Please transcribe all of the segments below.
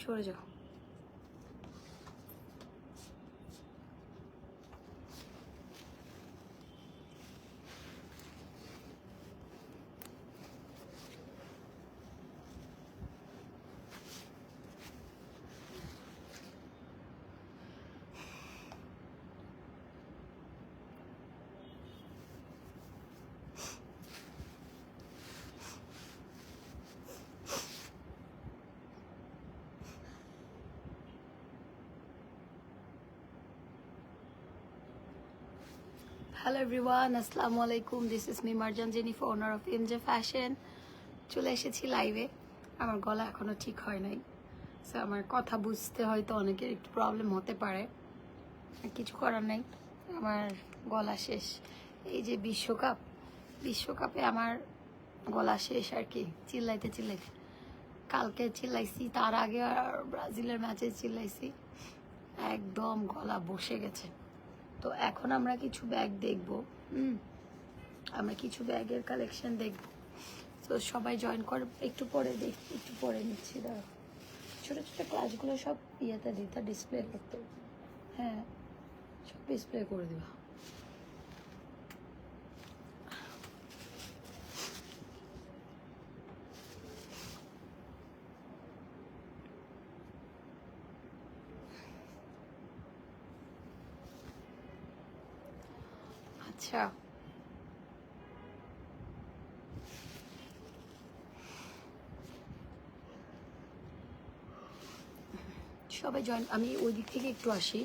সরে যাও। Hello everyone, Assalamu alaikum. This is me Marjan Jennifer, owner of MJ Fashion. চলে এসেছি লাইভে। আমার গলা এখনো ঠিক হয় নাই, সো আমার কথা বুঝতে হয়তো অনেকের একটু প্রবলেম হতে পারে, কিছু করার নাই। আমার গলা শেষ। এই যে বিশ্বকাপে আমার গলা শেষ আর কি, চিল্লাইতে কালকে চিল্লাইছি, তার আগে আর ব্রাজিলের ম্যাচে চিল্লাইছি, একদম গলা বসে গেছে। তো এখন আমরা কিছু ব্যাগ দেখব, আমরা কিছু ব্যাগের কালেকশন দেখব। তো সবাই জয়েন কর, একটু পরে দেখি, একটু পরে নিচ্ছি। দাঁড়া, ছোটো ছোটো ক্লাসগুলো সব ইয়েতে দিতে, ডিসপ্লে করতে। হ্যাঁ, সব ডিসপ্লে করে দেবা। আচ্ছা, সবাই জয়েন। আমি ওই দিক থেকে একটু আসি,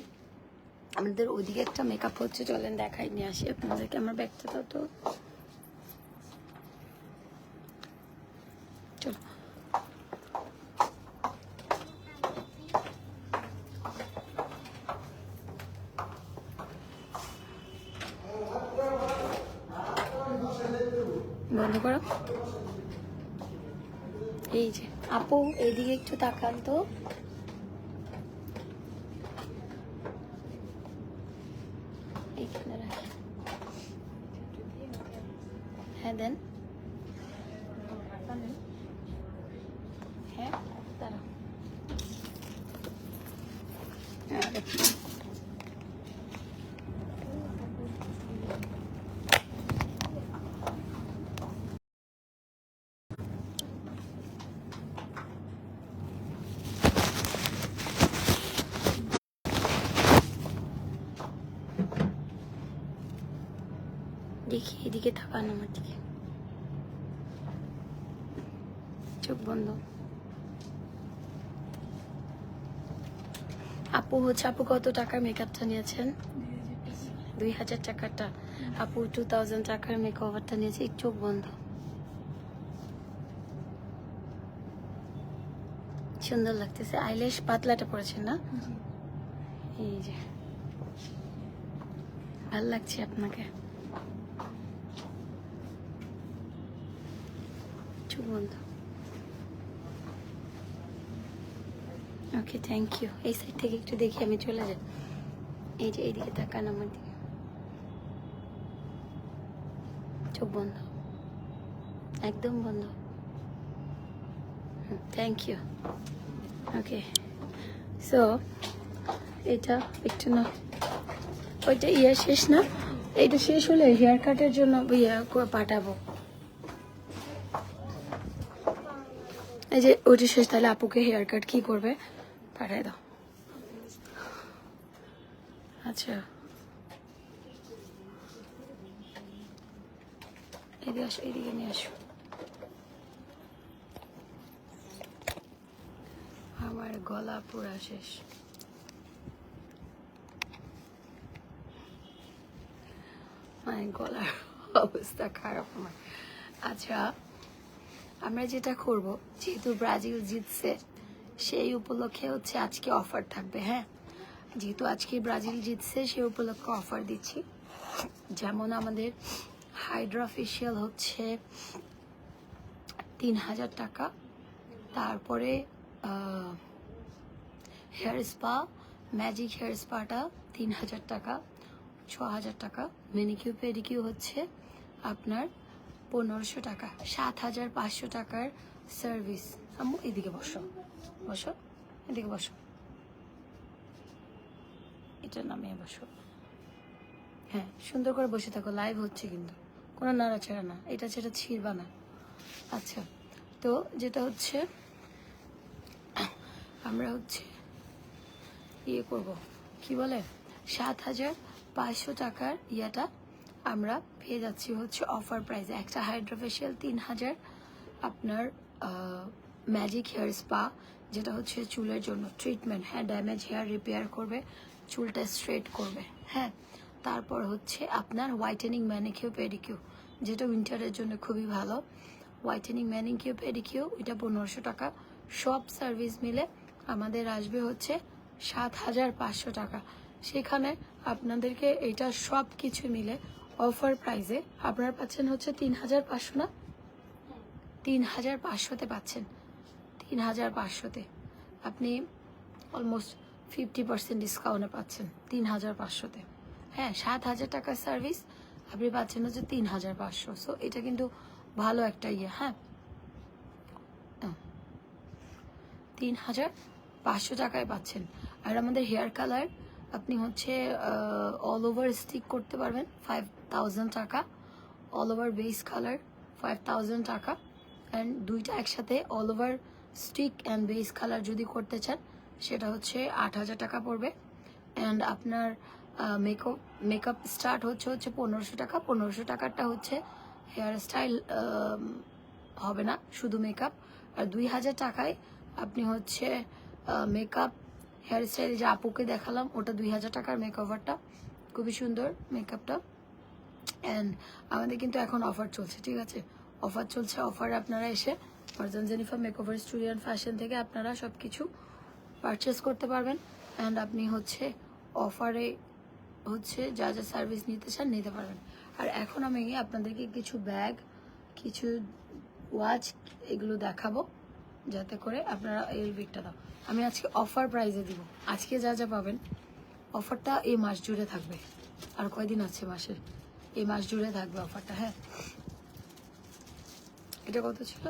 আমাদের ওইদিকে একটা মেকআপ হচ্ছে, চলেন দেখাই নিয়ে আসি আপনাদেরকে। আমার ব্যাগটা তো চলো। বন্ধ করো। এই যে আপু, এইদিকে একটু তাকান তো। এইখানে রাখি। হ্যাঁ দেন। হ্যাঁ দাঁড়াও। দেখি এদিকে তাকান আমার দিকে, চোখ বন্ধ। আপু আপু কত টাকার মেকআপটা নিয়েছেন? 2000 টাকাটা। আপু 2000 টাকার মেকওভারটা নিয়েছে, চোখ বন্ধ। সুন্দর লাগতেছে। আইল্যাশ পাতলাটা পড়েছেন না? এই যে ভাল লাগছে আপনাকে। চোখ বন্ধ। ওকে, থ্যাংক ইউ। এই সাইড থেকে একটু দেখি, আমি চলে যাই। এই যে এইদিকে তাকান আমার দিকে, চোখ বন্ধ, একদম বন্ধ। Thank you. ওকে, সো এটা একটু না, ওইটা শেষ না, এইটা শেষ হলে হেয়ার কাটের জন্য পাঠাবো। এই যে ওইটা শেষ, তাহলে আপুকে হেয়ার কাট কি করবে পাঠাই দাও। আচ্ছা, এদিকে আসো, এদিকে নিয়ে আসো। আমার গলা পুরা শেষ। মানে গলার অবস্থা খারাপ আমার। আচ্ছা, আমরা যেটা করব, যেহেতু ব্রাজিল জিতছে সেই উপলক্ষে হচ্ছে আজকে অফার থাকবে। হ্যাঁ, যেহেতু আজকে ব্রাজিল জিতছে সেই উপলক্ষে অফার দিচ্ছি। যেমন আমাদের হাইড্রা ফেশিয়াল হচ্ছে 3000 টাকা, তারপরে হেয়ার স্পা, ম্যাজিক হেয়ার স্পাটা 3000 টাকা, 6000 টাকা। মেনিকিউ পেডিকিউ হচ্ছে আপনার 1500 টাকা, 7500 টাকার সার্ভিস। আম্মু এদিকে বসো, এদিকে বসো, এটা নামিয়ে বসো। হ্যাঁ, সুন্দর করে বসে থাকো, লাইভ হচ্ছে কিন্তু, কোনো নাড়াচাড়া না, এটা সেটা ছিঁড়বা না। আচ্ছা, তো যেটা হচ্ছে আমরা হচ্ছে ইয়ে করব, কি বলে, 7,500 টাকার ইয়েটা আমরা পেয়ে যাচ্ছি হচ্ছে অফার প্রাইসে। একটা হাইড্রা ফেশিয়াল 3,000, আপনার ম্যাজিক হেয়ার স্পা যেটা হচ্ছে চুলের জন্য ট্রিটমেন্ট, হ্যাঁ, ড্যামেজ হেয়ার রিপেয়ার করবে, চুলটা স্ট্রেট করবে, হ্যাঁ। তারপর হচ্ছে আপনার হোয়াইটেনিং ম্যানিকিউ পেডিকিউ, যেটা উইন্টারের জন্য খুবই ভালো। হোয়াইটেনিং ম্যানিকিউ পেডিকিউ এটা 1500 টাকা। সব সার্ভিস মিলে আমাদের আসবে হচ্ছে 7,500 টাকা। সেখানে আপনাদেরকে এটা সব কিছু মিলে অফার প্রাইসে আপনারা পাচ্ছেন হচ্ছে 3,500 না, 3,500তে পাচ্ছেন। 3,500তে আপনি অলমোস্ট 50% ডিসকাউন্টে পাচ্ছেন 3,500তে। হ্যাঁ, 7,000 টাকার সার্ভিস আপনি পাচ্ছেন হচ্ছে 3,500। সো এটা কিন্তু ভালো একটা ইয়ে। হ্যাঁ, 3,500 টাকায় পাচ্ছেন। আর আমাদের হেয়ার কালার আপনি হচ্ছে অল ওভার স্টিক করতে পারবেন 5,000 টাকা, অল ওভার বেস কালার 5,000 টাকা, অ্যান্ড দুইটা একসাথে all over stick and base colour যদি করতে চান সেটা হচ্ছে 8,000 টাকা পড়বে। অ্যান্ড আপনার মেকআপ স্টার্ট হচ্ছে 1,500 টাকা। 1,500 টাকারটা হচ্ছে হেয়ার স্টাইল হবে না, শুধু মেকআপ। আর 2,000 টাকায় আপনি হচ্ছে মেকআপ হেয়ার স্টাইল, যে আপুকে দেখালাম ওটা 2,000 টাকার মেকওভারটা, খুবই সুন্দর মেকআপটা। অ্যান্ড আমাদের কিন্তু এখন অফার চলছে, ঠিক আছে, অফার চলছে। অফারে আপনারা এসে Marjan Jennifer makeover studio and fashion থেকে আপনারা সব কিছু পারচেস করতে পারবেন। অ্যান্ড আপনি হচ্ছে অফারে হচ্ছে যা যা সার্ভিস নিতে চান নিতে পারবেন। আর এখন আমি আপনাদেরকে কিছু ব্যাগ, কিছু ওয়াচ এগুলো দেখাবো, যাতে করে আপনারা এই বিকটা দাও। আমি আজকে অফার প্রাইসে দিব, আজকে যা যা পাবেন অফারটা এই মাস জুড়ে থাকবে। আর কয়দিন আছে মাসের, এই মাস জুড়ে থাকবে অফারটা। হ্যাঁ, এটা কত ছিল,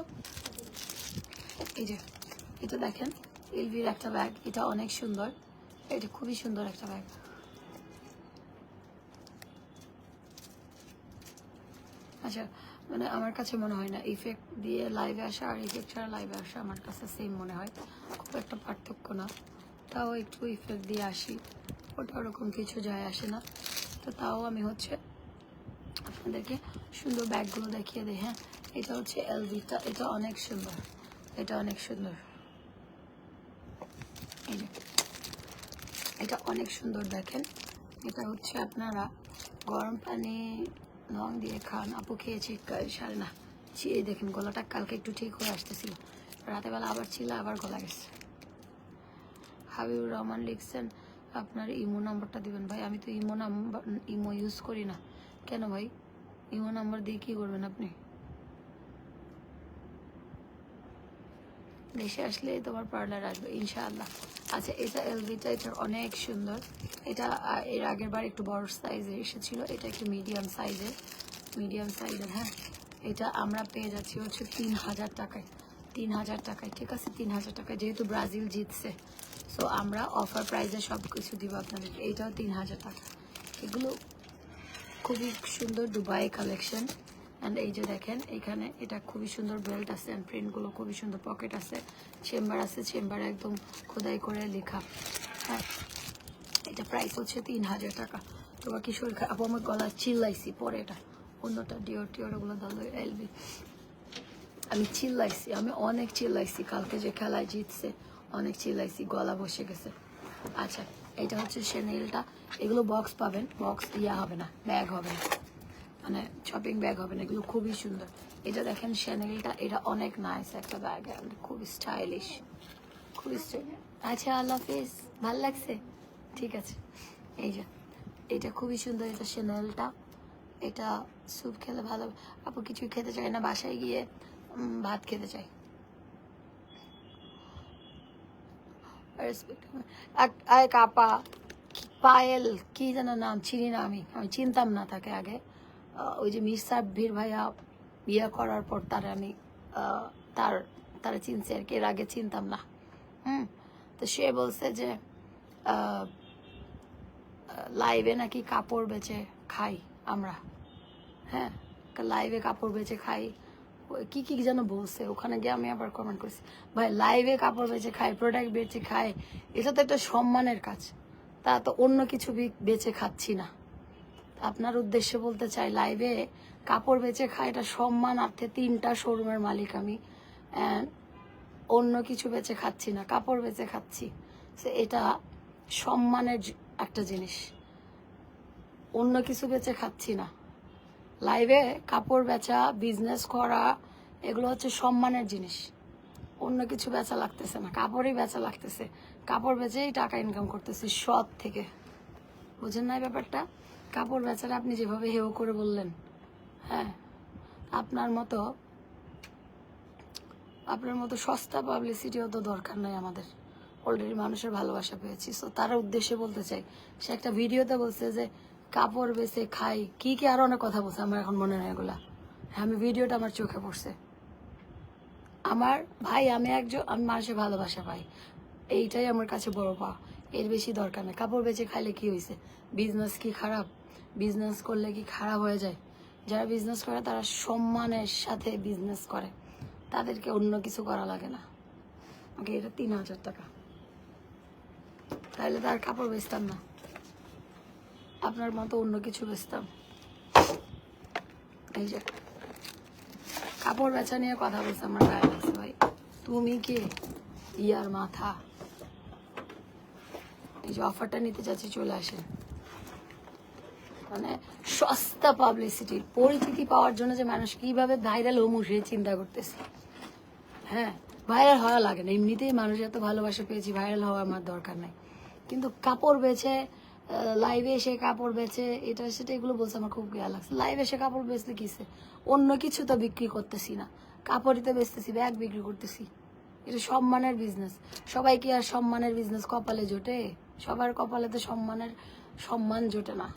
এই যে এটা দেখেন, এলভির একটা ব্যাগ, এটা অনেক সুন্দর, এটা খুবই সুন্দর একটা ব্যাগ। আচ্ছা, মানে আমার কাছে মনে হয় না ইফেক্ট দিয়ে লাইভে আসা আর ইফেক্ট ছাড়া লাইভে আসা আমার কাছে সেম মনে হয়, খুব একটা পার্থক্য না। তাও একটু ইফেক্ট দিয়ে আসি, ওটা ওরকম কিছু যায় আসে না। তো তাও আমি হচ্ছে আপনাদেরকে সুন্দর ব্যাগগুলো দেখিয়ে দিই। হ্যাঁ, এটা হচ্ছে এলভিটা, এটা অনেক সুন্দর, এটা অনেক সুন্দর, এই যে এটা অনেক সুন্দর দেখেন। এটা হচ্ছে আপনারা গরম পানি লং দিয়ে খান। আপু খেয়েছি সারে না, এই দেখেন গলাটা কালকে একটু ঠিক হয়ে আসতেছিল, রাতেবেলা আবার ছিল, আবার গলা গেছে। হাবিবুর রহমান লিখছেন আপনার ইমো নাম্বারটা দিবেন। ভাই আমি তো ইমো ইউজ করি না। কেন ভাই, ইমো নাম্বার দিয়ে কী করবেন আপনি? দেশে আসলে তোমার পার্লার আসবে ইনশাআল্লাহ। আচ্ছা, এটা এলভিটা, এটা অনেক সুন্দর। এটা এর আগের বার একটু বড় সাইজের এসেছিল, এটা একটু মিডিয়াম সাইজের। হ্যাঁ, এটা আমরা পেয়ে যাচ্ছি হচ্ছে 3,000 টাকায়, 3,000 টাকায়, ঠিক আছে, 3,000 টাকায়, যেহেতু ব্রাজিল জিতছে। সো আমরা অফার প্রাইসে সব কিছু দিব আপনাদেরকে। এইটাও 3,000 টাকা। এগুলো খুবই সুন্দর দুবাই কালেকশন। অ্যান্ড এই যে দেখেন এখানে এটা খুবই সুন্দর বেল্ট আছে, অ্যান্ড প্রিন্টগুলো খুবই সুন্দর, পকেট আছে, চেম্বার আছে, চেম্বারে একদম খোদাই করে লেখা। হ্যাঁ, এটা প্রাইস হচ্ছে 3,000 টাকা। তোমার কি শরীর খারাপ? আপু আমার গলা চিল্লাইছি পরে, এটা অন্যটা ডিওর ওগুলো দালো এলবি। আমি চিল্লাইছি, আমি অনেক চিল্লাইছি কালকে যে খেলায় জিতছে, অনেক চিল্লাইছি, গলা বসে গেছে। আচ্ছা, এটা হচ্ছে শ্যানেলটা, এগুলো বক্স পাবেন, বক্স ইয়া হবে না, ব্যাগ হবে না, মানে শপিং ব্যাগ হবে না, এগুলো খুবই সুন্দর। এটা দেখেন শ্যানেলটা, এটা অনেক নাইস একটা ব্যাগ, খুবই স্টাইলিশ, খুবই স্টাইলিশ। আচ্ছা, আল্লাহ হাফিজ, ভালো লাগছে, ঠিক আছে। এই যে এটা খুবই সুন্দর, এটা শ্যানেলটা, এটা স্যুপ খেলে ভালো। আপু কিছুই খেতে চাই না, বাসায় গিয়ে ভাত খেতে চাই। এক আপা পায়েল কি যেন নাম, চিনি না, আমি চিনতাম না তাকে আগে। ওই যে মির সাব্বির ভাইয়া বিয়ে করার পর তার আমি তারা চিনছি আর কি, এর আগে চিনতাম না। তো তো সে বলছে যে লাইভে নাকি কাপড় বেচে খাই আমরা। হ্যাঁ, লাইভে কাপড় বেচে খাই, কি কি যেন বলছে। ওখানে গিয়ে আমি আবার কমেন্ট করছি, ভাই লাইভে কাপড় বেচে খাই, প্রোডাক্ট বেচে খাই, এটা তো একটা সম্মানের কাজ, তা তো অন্য কিছু বেচে খাচ্ছি না। আপনার উদ্দেশ্যে বলতে চাই, লাইভে কাপড় বেচে খাই, এটা সম্মানার্থে 3টা শোরুমের মালিক আমি, অ্যান্ড অন্য কিছু বেচে খাচ্ছি না, কাপড় বেচে খাচ্ছি। এটা সম্মানের একটা জিনিস, অন্য কিছু বেচে খাচ্ছি না। লাইভে কাপড় বেচা, বিজনেস করা, এগুলো হচ্ছে সম্মানের জিনিস। অন্য কিছু বেচা লাগতেছে না, কাপড়ই বেচা লাগতেছে। কাপড় বেচেই টাকা ইনকাম করতেছি সৎ থেকে। বুঝেন না ব্যাপারটা? কাপড় বেচারা আপনি যেভাবে হেও করে বললেন, হ্যাঁ, আপনার মতো সস্তা পাবলিসিটিও তো দরকার নাই আমাদের। অলরেডি মানুষের ভালোবাসা পেয়েছি। সো তার উদ্দেশ্যে বলতে চাই, সে একটা ভিডিওতে বলছে যে কাপড় বেচে খাই, কি কি আরো অনেক কথা বলছে, আমার এখন মনে নেই এগুলা। হ্যাঁ, আমি ভিডিওটা আমার চোখে পড়ছে। আমার ভাই, আমি মানুষের ভালোবাসা পাই, এইটাই আমার কাছে বড় পাওয়া। এর বেশি দরকার নেই। কাপড় বেচে খাইলে কি হয়েছে? বিজনেস কি খারাপ? বিজনেস করলে কি খারাপ হয়ে যায়? যারা বিজনেস করে তারা সম্মানের সাথে বিজনেস করে, তাদেরকে অন্য কিছু করা লাগে না। ওকে, এটা 3000 টাকা, তাহলে তার কাপড় বেচতাম না, আপনার মতো অন্য কিছু বেচতাম। এই যে কাপড় বেচা নিয়ে কথা বলছে, আমার গায়ে লাগছে। ভাই তুমি কে? ইয়ার মাথা। এই যে অফারটা নিতে চাচ্ছি, চলে আসেন। মানে সস্তা পাবলিসিটি, পরিচিতি পাওয়ার জন্য যে মানুষ কিভাবে ভাইরাল হমু সে চিন্তা করতেছে। হ্যাঁ, ভাইরাল হওয়া লাগে না, এমনিতেই মানুষ এত ভালোবাসা পেয়েছি, ভাইরাল হওয়া আমার দরকার নাই। কিন্তু কাপড় বেচে লাইভে এসে কাপড় বেচে এটা সেটা এগুলো বলছে, আমার খুব গায়ে লাগছে। লাইভে এসে কাপড় বেচতে কিসে? অন্য কিছু তো বিক্রি করতেছি না, কাপড়ই তো বেচতেছি, ব্যাগ বিক্রি করতেছি। এটা সম্মানের বিজনেস। সবাই কি আর সম্মানের বিজনেস কপালে জোটে? সবার কপালে তো সম্মান জোটে না।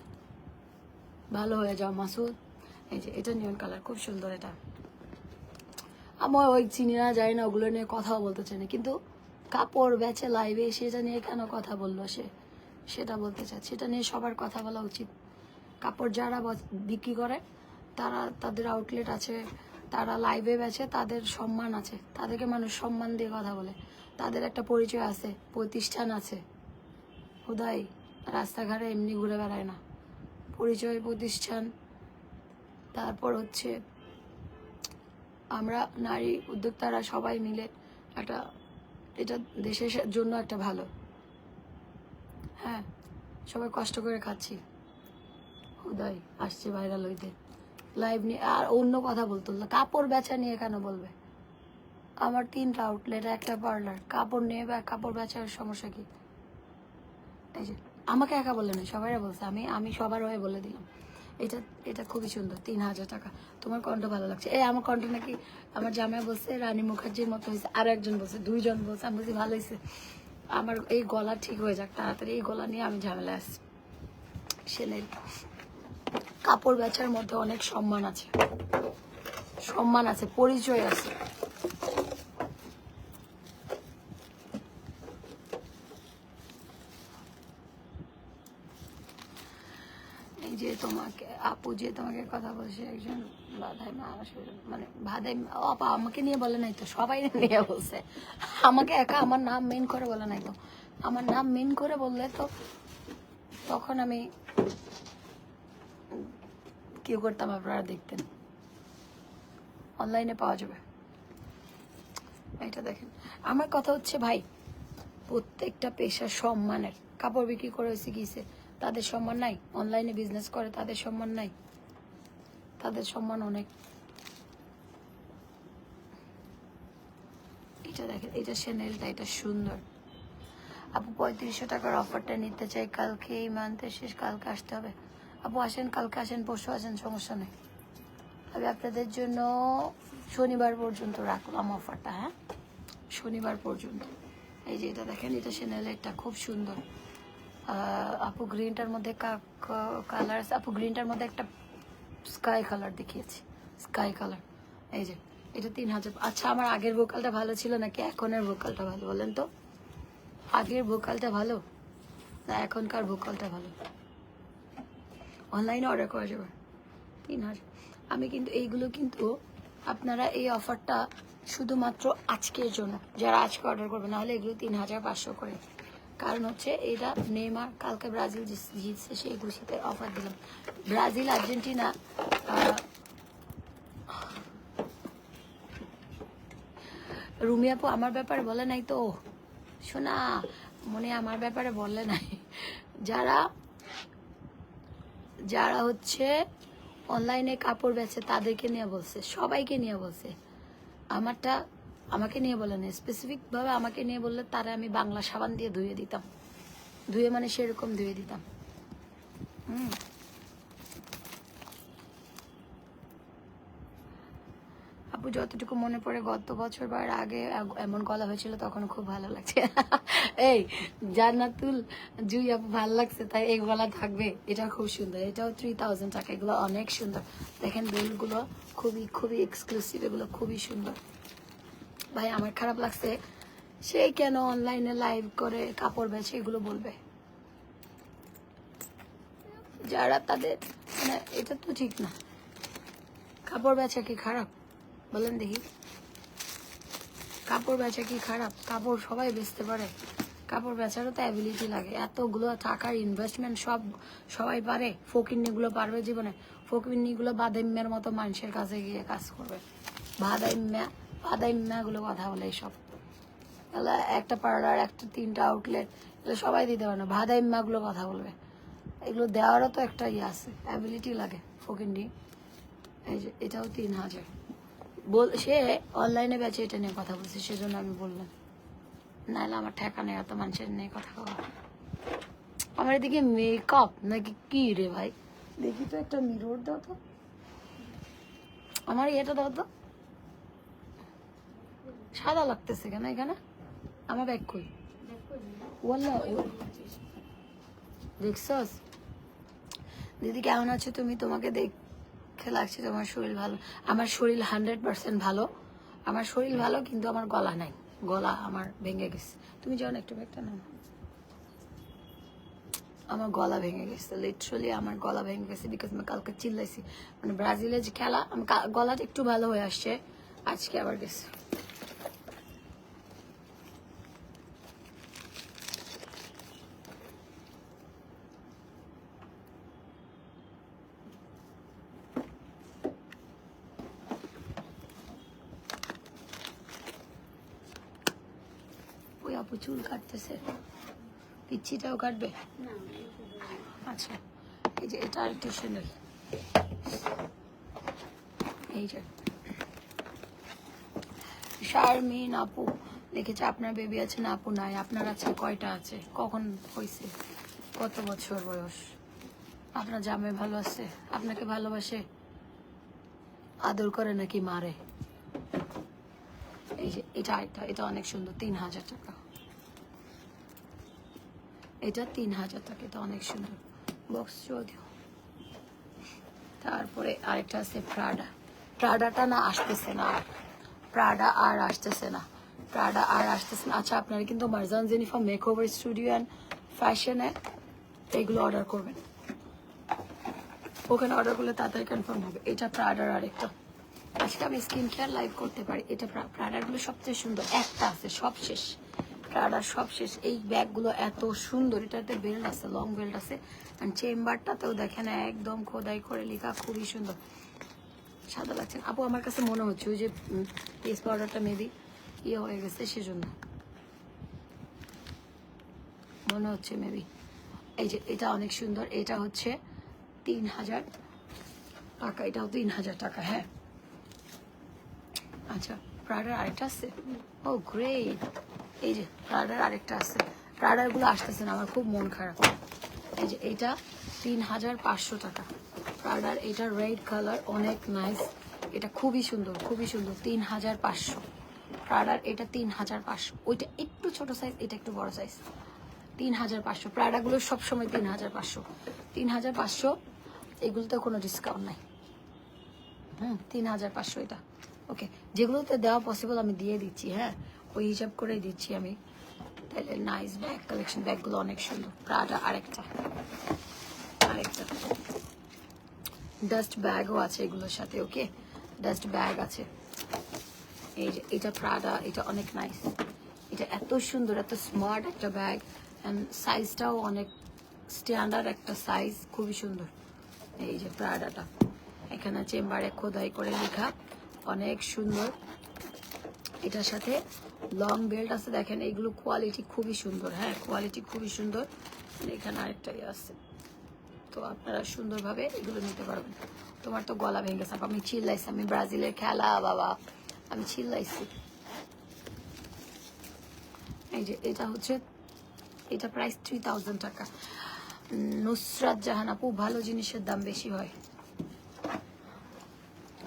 ভালো হয়ে যাও মাসুদ। এই যে এটা নিয়ন কালার, খুব সুন্দর। এটা আমার ওই চিনি না, যাই না, ওগুলো নিয়ে কথাও বলতে চাই না, কিন্তু কাপড় বেচে লাইভে সেটা নিয়ে কেন কথা বললো সে, সেটা বলতে চাই। সেটা নিয়ে সবার কথা বলা উচিত। কাপড় যারা বিক্রি করে, তাদের আউটলেট আছে, তারা লাইভে বেচে, তাদের সম্মান আছে, তাদেরকে মানুষ সম্মান দিয়ে কথা বলে, তাদের একটা পরিচয় আছে, প্রতিষ্ঠান আছে। খুদাই রাস্তাঘাটে এমনি ঘুরে বেড়ায় না, পরিচয়, প্রতিষ্ঠান। তারপর হচ্ছে আমরা নারী উদ্যোক্তারা সবাই মিলে এটা দেশের জন্য একটা ভালো। হ্যাঁ, সবাই কষ্ট করে খাচ্ছি। খুদাই আসছে ভাইরাল হইতে, লাইভ নিয়ে আর অন্য কথা বলতো না। কাপড় বেচা নিয়ে কেন বলবে? আমার 3টা আউটলেট, একটা পার্লার, কাপড় নিয়ে কাপড় বেচার সমস্যা কি? এই যে আমাকে একা বলে না, সবাই বলছে, আমি সবার হয়ে বলে দিলাম। এটা খুবই সুন্দর, 3000 টাকা। তোমার কণ্ঠ ভালো লাগছে। আমার কণ্ঠ নাকি আমার জামাই বলছে রানী মুখার্জির মতো হয়েছে, আর একজন বলছে, 2জন বলছে। আমি বলছি ভালো হয়েছে, আমার এই গলা ঠিক হয়ে যাক তাড়াতাড়ি, এই গলা নিয়ে আমি ঝামেলা আসছি। সেনের কাপড় বেচার মধ্যে অনেক সম্মান আছে, পরিচয় আছে। যে তোমাকে আপু যে তোমাকে কথা বলছে একজন বাধাই মা, মানে ভাদাই আপা আমাকে নিয়ে বলে নাই তো, সবাই নিয়ে বলছে। আমাকে একা আমার নাম মেন করে বলে নাই তো। আমার নাম মেন করে বললে তো তখন আমি কি করতাম আপনারা দেখতেন। অনলাইনে পাওয়া যাবে। এটা দেখেন, আমার কথা হচ্ছে ভাই, প্রত্যেকটা পেশা সম্মানের। কাপড় বিক্রি করে হয়েছে কিসে? তাদের সম্মান নাই? অনলাইনে বিজনেস করে তাদের সম্মান নাই? তাদের সম্মান অনেক। এটা দেখেন, এটা সেনেলটা, এটা সুন্দর। আপু 3500 টাকার অফারটা নিতে চাই, কালকে এই মান্থের শেষ, কালকে আসতে হবে। আপু আসেন, কালকে আসেন, পরশু আসেন, সমস্যা নেই। আমি আপনাদের জন্য শনিবার পর্যন্ত রাখলাম অফারটা। হ্যাঁ, শনিবার পর্যন্ত। এই যে এটা দেখেন, এটা সেনেলেরটা, খুব সুন্দর। আপু গ্রিনটার মধ্যে কালার আছে। আপু গ্রিনটার মধ্যে একটা স্কাই কালার দেখিয়েছি, স্কাই কালার। এই যে এটা 3000। আচ্ছা, আমার আগের ভোকালটা ভালো ছিল নাকি এখনের ভোকালটা ভালো বলেন তো? আগের ভোকালটা ভালো না এখনকার ভোকালটা ভালো? অনলাইনে অর্ডার করা যাবে 3000। আমি কিন্তু এইগুলো কিন্তু আপনারা এই অফারটা শুধুমাত্র আজকের জন্য, যারা আজকে অর্ডার করবে, না হলে এগুলো 3500 করে। কারণ হচ্ছে এটা নেইমার কালকে ব্রাজিল জিতছে, সেই খুশিতে অফার দিলাম। ব্রাজিল আর্জেন্টিনা রুমি আপু আমার ব্যাপারে বলে নাই তো, শোনা মনে আমার ব্যাপারে বলে নাই। যারা যারা হচ্ছে অনলাইনে কাপড় বেচে তাদেরকে নিয়ে বলছে, সবাইকে নিয়ে বলছে। আমারটা আমাকে নিয়ে বলে না, স্পেসিফিকভাবে আমাকে নিয়ে বললে তারা আমি বাংলা সাবান দিয়ে ধুয়ে দিতাম, ধুয়ে মানে সেরকম ধুয়ে দিতাম। আপু যতটুকু মনে পড়ে গত বছর বা এর আগে এমন গলা হয়েছিল, তখন খুব ভালো লাগছে। এই জান্নাতুল জুই আপু ভালো লাগছে, তাই এই গলা থাকবে। এটা খুব সুন্দর, এটাও 3000 টাকা। এগুলো অনেক সুন্দর, দেখেন বেলগুলো খুবই খুবই এক্সক্লুসিভ, এগুলো খুবই সুন্দর। ভাই আমার খারাপ লাগছে, সে কেন অনলাইনে লাইভ করে কাপড় বেচে এগুলো বলবে। যারা তাদের মানে এটা তো ঠিক না। কাপড় বেচা কি খারাপ বলেন দেখি? কাপড় বেচা কি খারাপ? কাপড় সবাই বেচতে পারে, কাপড় বেচারও তো অ্যাবিলিটি লাগে। এতগুলো টাকার ইনভেস্টমেন্ট সবাই পারে? ফকিন্নিগুলো পারবে জীবনে? ফকিন্নিগুলো বাদাইম্যার মতো মানুষের কাছে গিয়ে কাজ করবে। বাদাইম্যাগুলো কথা বলে এইসব। এগুলো একটা পার্লার, একটা 3টা আউটলেট, এগুলো সবাই দিতে পারে না। বাদাইম্যাগুলো কথা বলবে। এগুলো দেওয়ারও তো একটা ইয়ে আছে, অ্যাবিলিটি লাগে। ফকিন্নি এই যে এটাও 3000। সে অনলাইনে বেচে, এটা নিয়ে কথা বলছে, সেজন্য আমি বললাম। নাহলে আমার ঠেকা নেই এত মানুষের নিয়ে কথা বলা। আমার এদিকে মেকআপ নাকি কি রে ভাই? দেখি তো একটা মিরর দাও তো, আমার এটা দাও তো। সাদা লাগতেছে কেন এখানে? আমার ব্যাগ কই? ওয়াল্লাহ দেখছস? দিদি কেমন আছো তুমি? তোমাকে দেখে লাগছে তোমার শরীর ভালো। আমার শরীর 100% ভালো। আমার শরীর ভালো, কিন্তু আমার গলা নাই, গলা আমার ভেঙে গেছে। তুমি যখন একটু ব্যাগটা নাও, আমার গলা ভেঙে গেছে, লিটারালি আমার গলা ভেঙে গেছে। বিকজ আমি কালকে চিল্লাইছি, মানে ব্রাজিলের যে খেলা, আমি গলাটা একটু ভালো হয়ে আসছে, আজকে আবার গেছে। ওই আপু চুল কাটতেছে, পিচ্ছিটাও কাটবে? আচ্ছা এই যে এটা আরেকটু সুন্দর, এই যে শারমিন আপু লিখেছে আপনার বেবি আছে না? আপু নাই। আপনার আছে? কয়টা আছে? কখন হয়েছে? কত বছর বয়স? আপনার জামাই ভালো আছে? আপনাকে ভালোবাসে? আদর করে নাকি মারে? এই যে এটা অনেক সুন্দর, 3000 টাকা। এটা 3000 টাকা, এটা অনেক সুন্দর। বক্স চৌধুরী। তারপরে আরেকটা আছে প্রাডা। প্রাডাটা না আসতেছে না, প্রাডা আর আসতেছে না, প্রাডা আর আসতেছে না। আচ্ছা আপনারা কিন্তু Marjan Jennifer makeover studio and ফ্যাশনে এইগুলো অর্ডার করবেন, ওখানে অর্ডার করলে তাড়াতাড়ি কনফার্ম হবে। এটা প্রাডার আরেকটা। আজকে আমি স্কিন কেয়ার লাইভ করতে পারি। এটা প্রাডারগুলো সবচেয়ে সুন্দর, একটা আছে, সব শেষ, প্রাডার সব শেষ। এই ব্যাগগুলো এত সুন্দর, এটাতে বেল্ট আছে, লং বেল্ট আছে, আর চেম্বারটাতেও দেখেন একদম খোদাই করে লেখা, খুবই সুন্দর। সাদা লাগছে আপু, আমার কাছে মনে হচ্ছে ওই যে ফেস পাউডারটা মেবি ইয়ে হয়ে গেছে, সেজন্য মনে হচ্ছে মেবি। এই যে এটা অনেক সুন্দর, এটা হচ্ছে 3000 টাকা, এটাও 3000 টাকা। হ্যাঁ আচ্ছা প্রাডার আরেকটা আছে, ও গ্রেট। এই যে প্রাডার আরেকটা আছে, প্রাডারগুলো আসতেছে না, আমার খুব মন খারাপ। এই যে এটা 3500 টাকা প্রাডার, এটা রেড কালার, অনেক নাইস, এটা খুবই সুন্দর, খুবই সুন্দর। 3500 প্রাডার, এটা 3500। ওইটা একটু ছোট সাইজ, এটা একটু বড় সাইজ। 3500 প্রাডাগুলো সবসময় 3500, 3500। এগুলোতে কোনো ডিসকাউন্ট নাই। 3500 এটা। ওকে, যেগুলোতে দেওয়া পসিবল আমি দিয়ে দিচ্ছি, হ্যাঁ ওই হিসাব করেই দিচ্ছি আমি। তাহলে নাইস ব্যাগ কালেকশন, ব্যাগগুলো অনেক সুন্দর। প্রাডা আরেকটা ডাস্ট ব্যাগও আছে এগুলোর সাথে। ওকে, ডাস্ট ব্যাগ আছে। এই যে এটা প্রাডা, এটা অনেক নাইস, এটা এত সুন্দর, এত স্মার্ট একটা ব্যাগ, অ্যান্ড সাইজটাও অনেক স্ট্যান্ডার্ড একটা সাইজ, খুবই সুন্দর। এই যে প্রাডাটা, এখানে চেম্বারে খোদাই করে লেখা, অনেক সুন্দর। এটার সাথে লং বেল্ট আছে, দেখেন এইগুলো কোয়ালিটি খুবই সুন্দর। হ্যাঁ, কোয়ালিটি খুবই সুন্দর। এখানে আরেকটাই আছে, তো আপনারা সুন্দরভাবে এগুলো নিতে পারবেন। তোমার তো গলা ভেঙে গেছে, আমি চিল্লাইছি, আমি ব্রাজিলের খেলা বাবা, আমি চিল্লাইছি। এই যে এটা হচ্ছে, এটা প্রাইস 3000 টাকা। নুসরাত জাহান আপু, ভালো জিনিসের দাম বেশি হয়,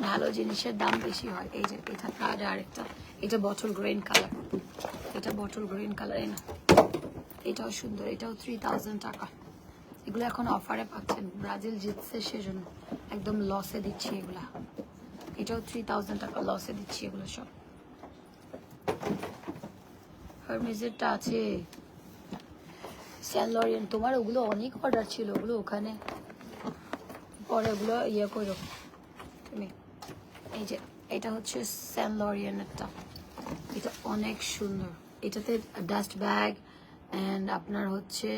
ভালো জিনিসের দাম বেশি হয়। এই যে এটা প্রাডা আরেকটা, এটা বটল গ্রিন কালার, এটা বটল গ্রিন কালার। না, এটাও সুন্দর, এটাও 3000 টাকা। এগুলো এখন অফারে পাচ্ছেন, ব্রাজিল জিতছে সেজন্য একদম লসে দিচ্ছি এগুলা। এটাও 3000 টাকা লসে দিচ্ছি এগুলো সব। হারমেজেরটা আছে, স্যান লরিয়েন, তোমার ওগুলো অনেক অর্ডার ছিল, ওগুলো ওখানে পরে ওগুলো ইয়ে করো তুমি। এই যে এটা হচ্ছে স্যান লরিয়েনেরটা, এটা অনেক সুন্দর। এটাতে ডাস্ট ব্যাগ অ্যান্ড আপনার হচ্ছে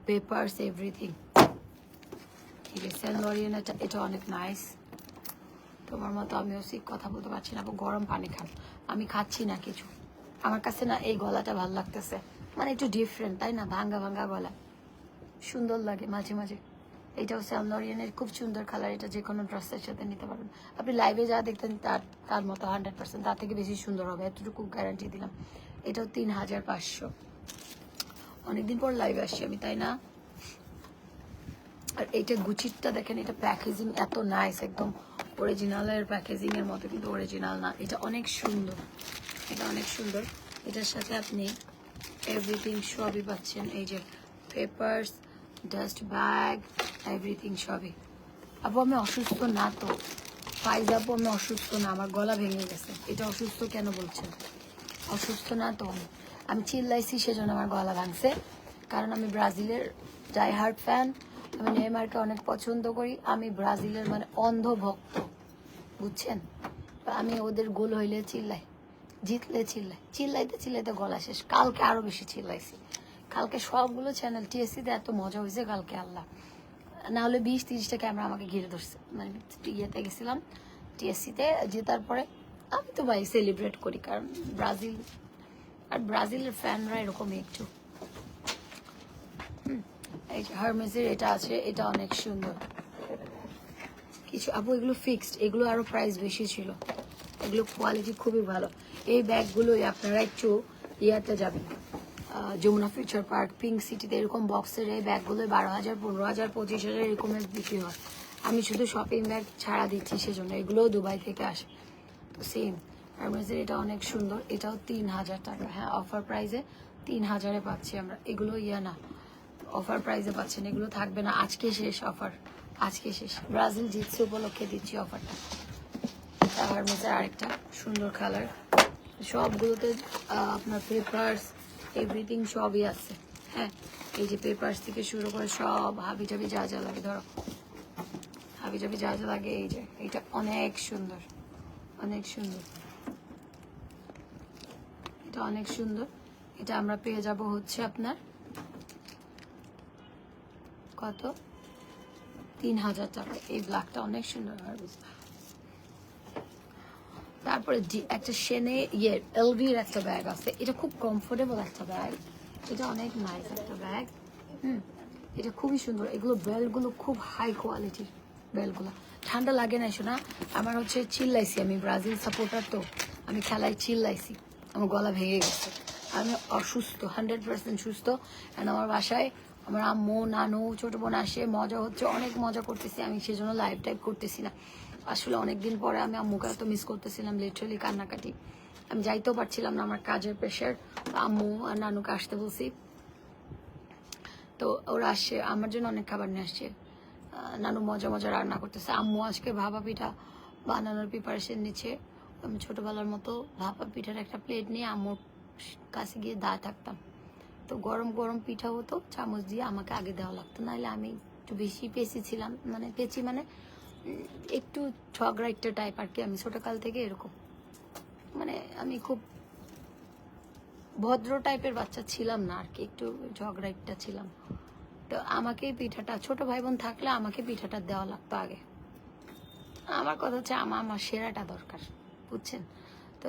পেপারস এভরিথিং। ঠিক আছে, স্যান লরিয়েনেরটা, এটা অনেক নাইস। তোমার মতো আমিও ঠিক কথা বলতে পারছি না, গরম পানি খান। আমি খাচ্ছি না কিছু, আমার কাছে না এই গলাটা ভালো লাগতেছে, মানে একটু ডিফারেন্ট, তাই না? ভাঙ্গা ভাঙ্গা গলা সুন্দর লাগে মাঝে মাঝে। এটাও স্যান লরিয়েনের, খুব সুন্দর কালার, এটা যে কোনো ড্রেসের সাথে নিতে পারবেন। আপনি লাইভে যা দেখতেন তার মতো 100%, তার থেকে বেশি সুন্দর হবে, এতটুকু গ্যারান্টি দিলাম। এটাও 3500। অনেকদিন পর লাইভে আসছি আমি, তাই না? আর এইটা গুচিরটা দেখেন, এটা প্যাকেজিং এত নাইস, একদম অরিজিনালের প্যাকেজিং এর মতো, কিন্তু অরিজিনাল না। এটা অনেক সুন্দর, এটা অনেক সুন্দর। এটার সাথে আপনি এভরিথিং সবই পাচ্ছেন। এই যে পেপারস, ডাস্ট ব্যাগ, এভরিথিং সবই। আপু আমি অসুস্থ না তো, ফাইজ আপু আমি অসুস্থ না, আমার গলা ভেঙে গেছে। এটা অসুস্থ কেন বলছেন? অসুস্থ না তো, আমি চিল্লাইছি সেজন্য আমার গলা ভাঙছে, কারণ আমি ব্রাজিলের ডাই হার্ট ফ্যান, আমি নেইমারকে অনেক পছন্দ করি, আমি ব্রাজিলের মানে অন্ধ ভক্ত, বুঝছেন? আমি ওদের গোল হইলে চিল্লাই, জিতলে চিল্লাই, চিল্লাইতে চিল্লাইতে গলা শেষ। কালকে আরো বেশি চিল্লাইছি, কালকে সবগুলো চ্যানেল টিএসসিতে এত মজা হয়েছে কালকে, আল্লাহ, না হলে 20-30টা ক্যামেরা আমাকে ঘিরে ধরছে। মানে ইয়েতে গেছিলাম টিএসসিতে, জেতার পরে আমি তো ভাই সেলিব্রেট করি, কারণ ব্রাজিল, আর ব্রাজিলের ফ্যানরা এরকমই একটু। এই যে হারমেজের এটা আছে, এটা অনেক সুন্দর। কিছু আপু এগুলো ফিক্সড, এগুলো আরো প্রাইস বেশি ছিল, এগুলো কোয়ালিটি খুবই ভালো। এই ব্যাগগুলোই আপনারা একটু ইয়াতে যাবেন, যমুনা ফিউচার পার্ক, পিঙ্ক সিটিতে এরকম বক্সের এই ব্যাগগুলো 12,000, 15,000, 25,000 এরকমের বিক্রি হয়। আমি শুধু শপিং ব্যাগ ছাড়া দিচ্ছি সেজন্য, এগুলোও দুবাই থেকে আসে, তো সেম। হারমেজের এটা অনেক সুন্দর, এটাও 3000 টাকা। হ্যাঁ, অফার প্রাইসে 3000-এ পাচ্ছি আমরা এগুলো। ইয়া না, অফার প্রাইসে পাচ্ছেন, এগুলো থাকবে না, আজকে শেষ অফার, আজকে শেষ। ব্রাজিল জিতছে উপলক্ষে দিচ্ছি অফারটা। হারমেজের আরেকটা সুন্দর কালার, সবগুলোতে আপনার পেপারস এভরিথিং সবই আছে। হ্যাঁ, এই যে পেপারস থেকে শুরু করে সব হাবি জাবি যা যা লাগে, ধরো হাবি জাবি যা যা লাগে। এই যে এটা অনেক সুন্দর, অনেক সুন্দর, এটা অনেক সুন্দর। এটা আমরা পেয়ে যাব হচ্ছে আপনার কত, 3000 টাকা। এই ব্ল্যাকটা অনেক সুন্দর। তারপরে একটা সেনে এলভির একটা ব্যাগ আছে, এটা খুব কমফোর্টেবল একটা ব্যাগ, এটা অনেক নাইস একটা ব্যাগ। এটা খুবই সুন্দর। এগুলো বেল্টগুলো খুব হাই কোয়ালিটির বেল্টগুলো, ঠান্ডা লাগে না। শোনা, আমার হচ্ছে চিল্লাইছি, আমি ব্রাজিল সাপোর্টার, তো আমি খেলায় চিল্লাইছি, আমার গলা ভেঙে গেছে। আমি অসুস্থ, 100% সুস্থ। অ্যান্ড আমার বাসায় আমার আম্মু, নানু, ছোট বোন আসে, মজা হচ্ছে, অনেক মজা করতেছি। আমি সেজন্য লাইভ টাইপ করতেছি না, আসলে অনেকদিন পরে আমি আম্মুকে তো মিস করতেছিলাম, লিটারালি কান্নাকাটি। আমি যাইতেও পারছিলাম না, আমার কাজের প্রেশার। আম্মু আর নানুকে আসতে বলছি, তো ওরা আসছে, আমার জন্য অনেক খাবার নিয়ে আসছে। নানু মজা মজা রান্না করতেছে, আম্মু আজকে ভাপা পিঠা বানানোর প্রিপারেশন নিচ্ছে। আমি ছোটবেলার মতো ভাপা পিঠার একটা প্লেট নিয়ে আম্মুর কাছে গিয়ে দাঁড়ায় থাকতাম। তো গরম গরম পিঠা হতো, চামচ দিয়ে আমাকে আগে দেওয়া লাগতো, নাহলে আমি একটু বেশি পেঁচি ছিলাম, মানে পেঁচি মানে একটু ঝগড়া একটা টাইপ আর কি। আমি ছোটকাল থেকে এরকম, মানে আমি খুব ভদ্র টাইপের বাচ্চা ছিলাম না আর কি, একটু ঝগড়া একটা ছিলাম। তো আমাকে পিঠাটা, ছোট ভাই বোন থাকলে আমাকে পিঠাটা দেওয়া লাগতো আগে। আমার কথা হচ্ছে আমার সেরাটা দরকার, বুঝছেন? তো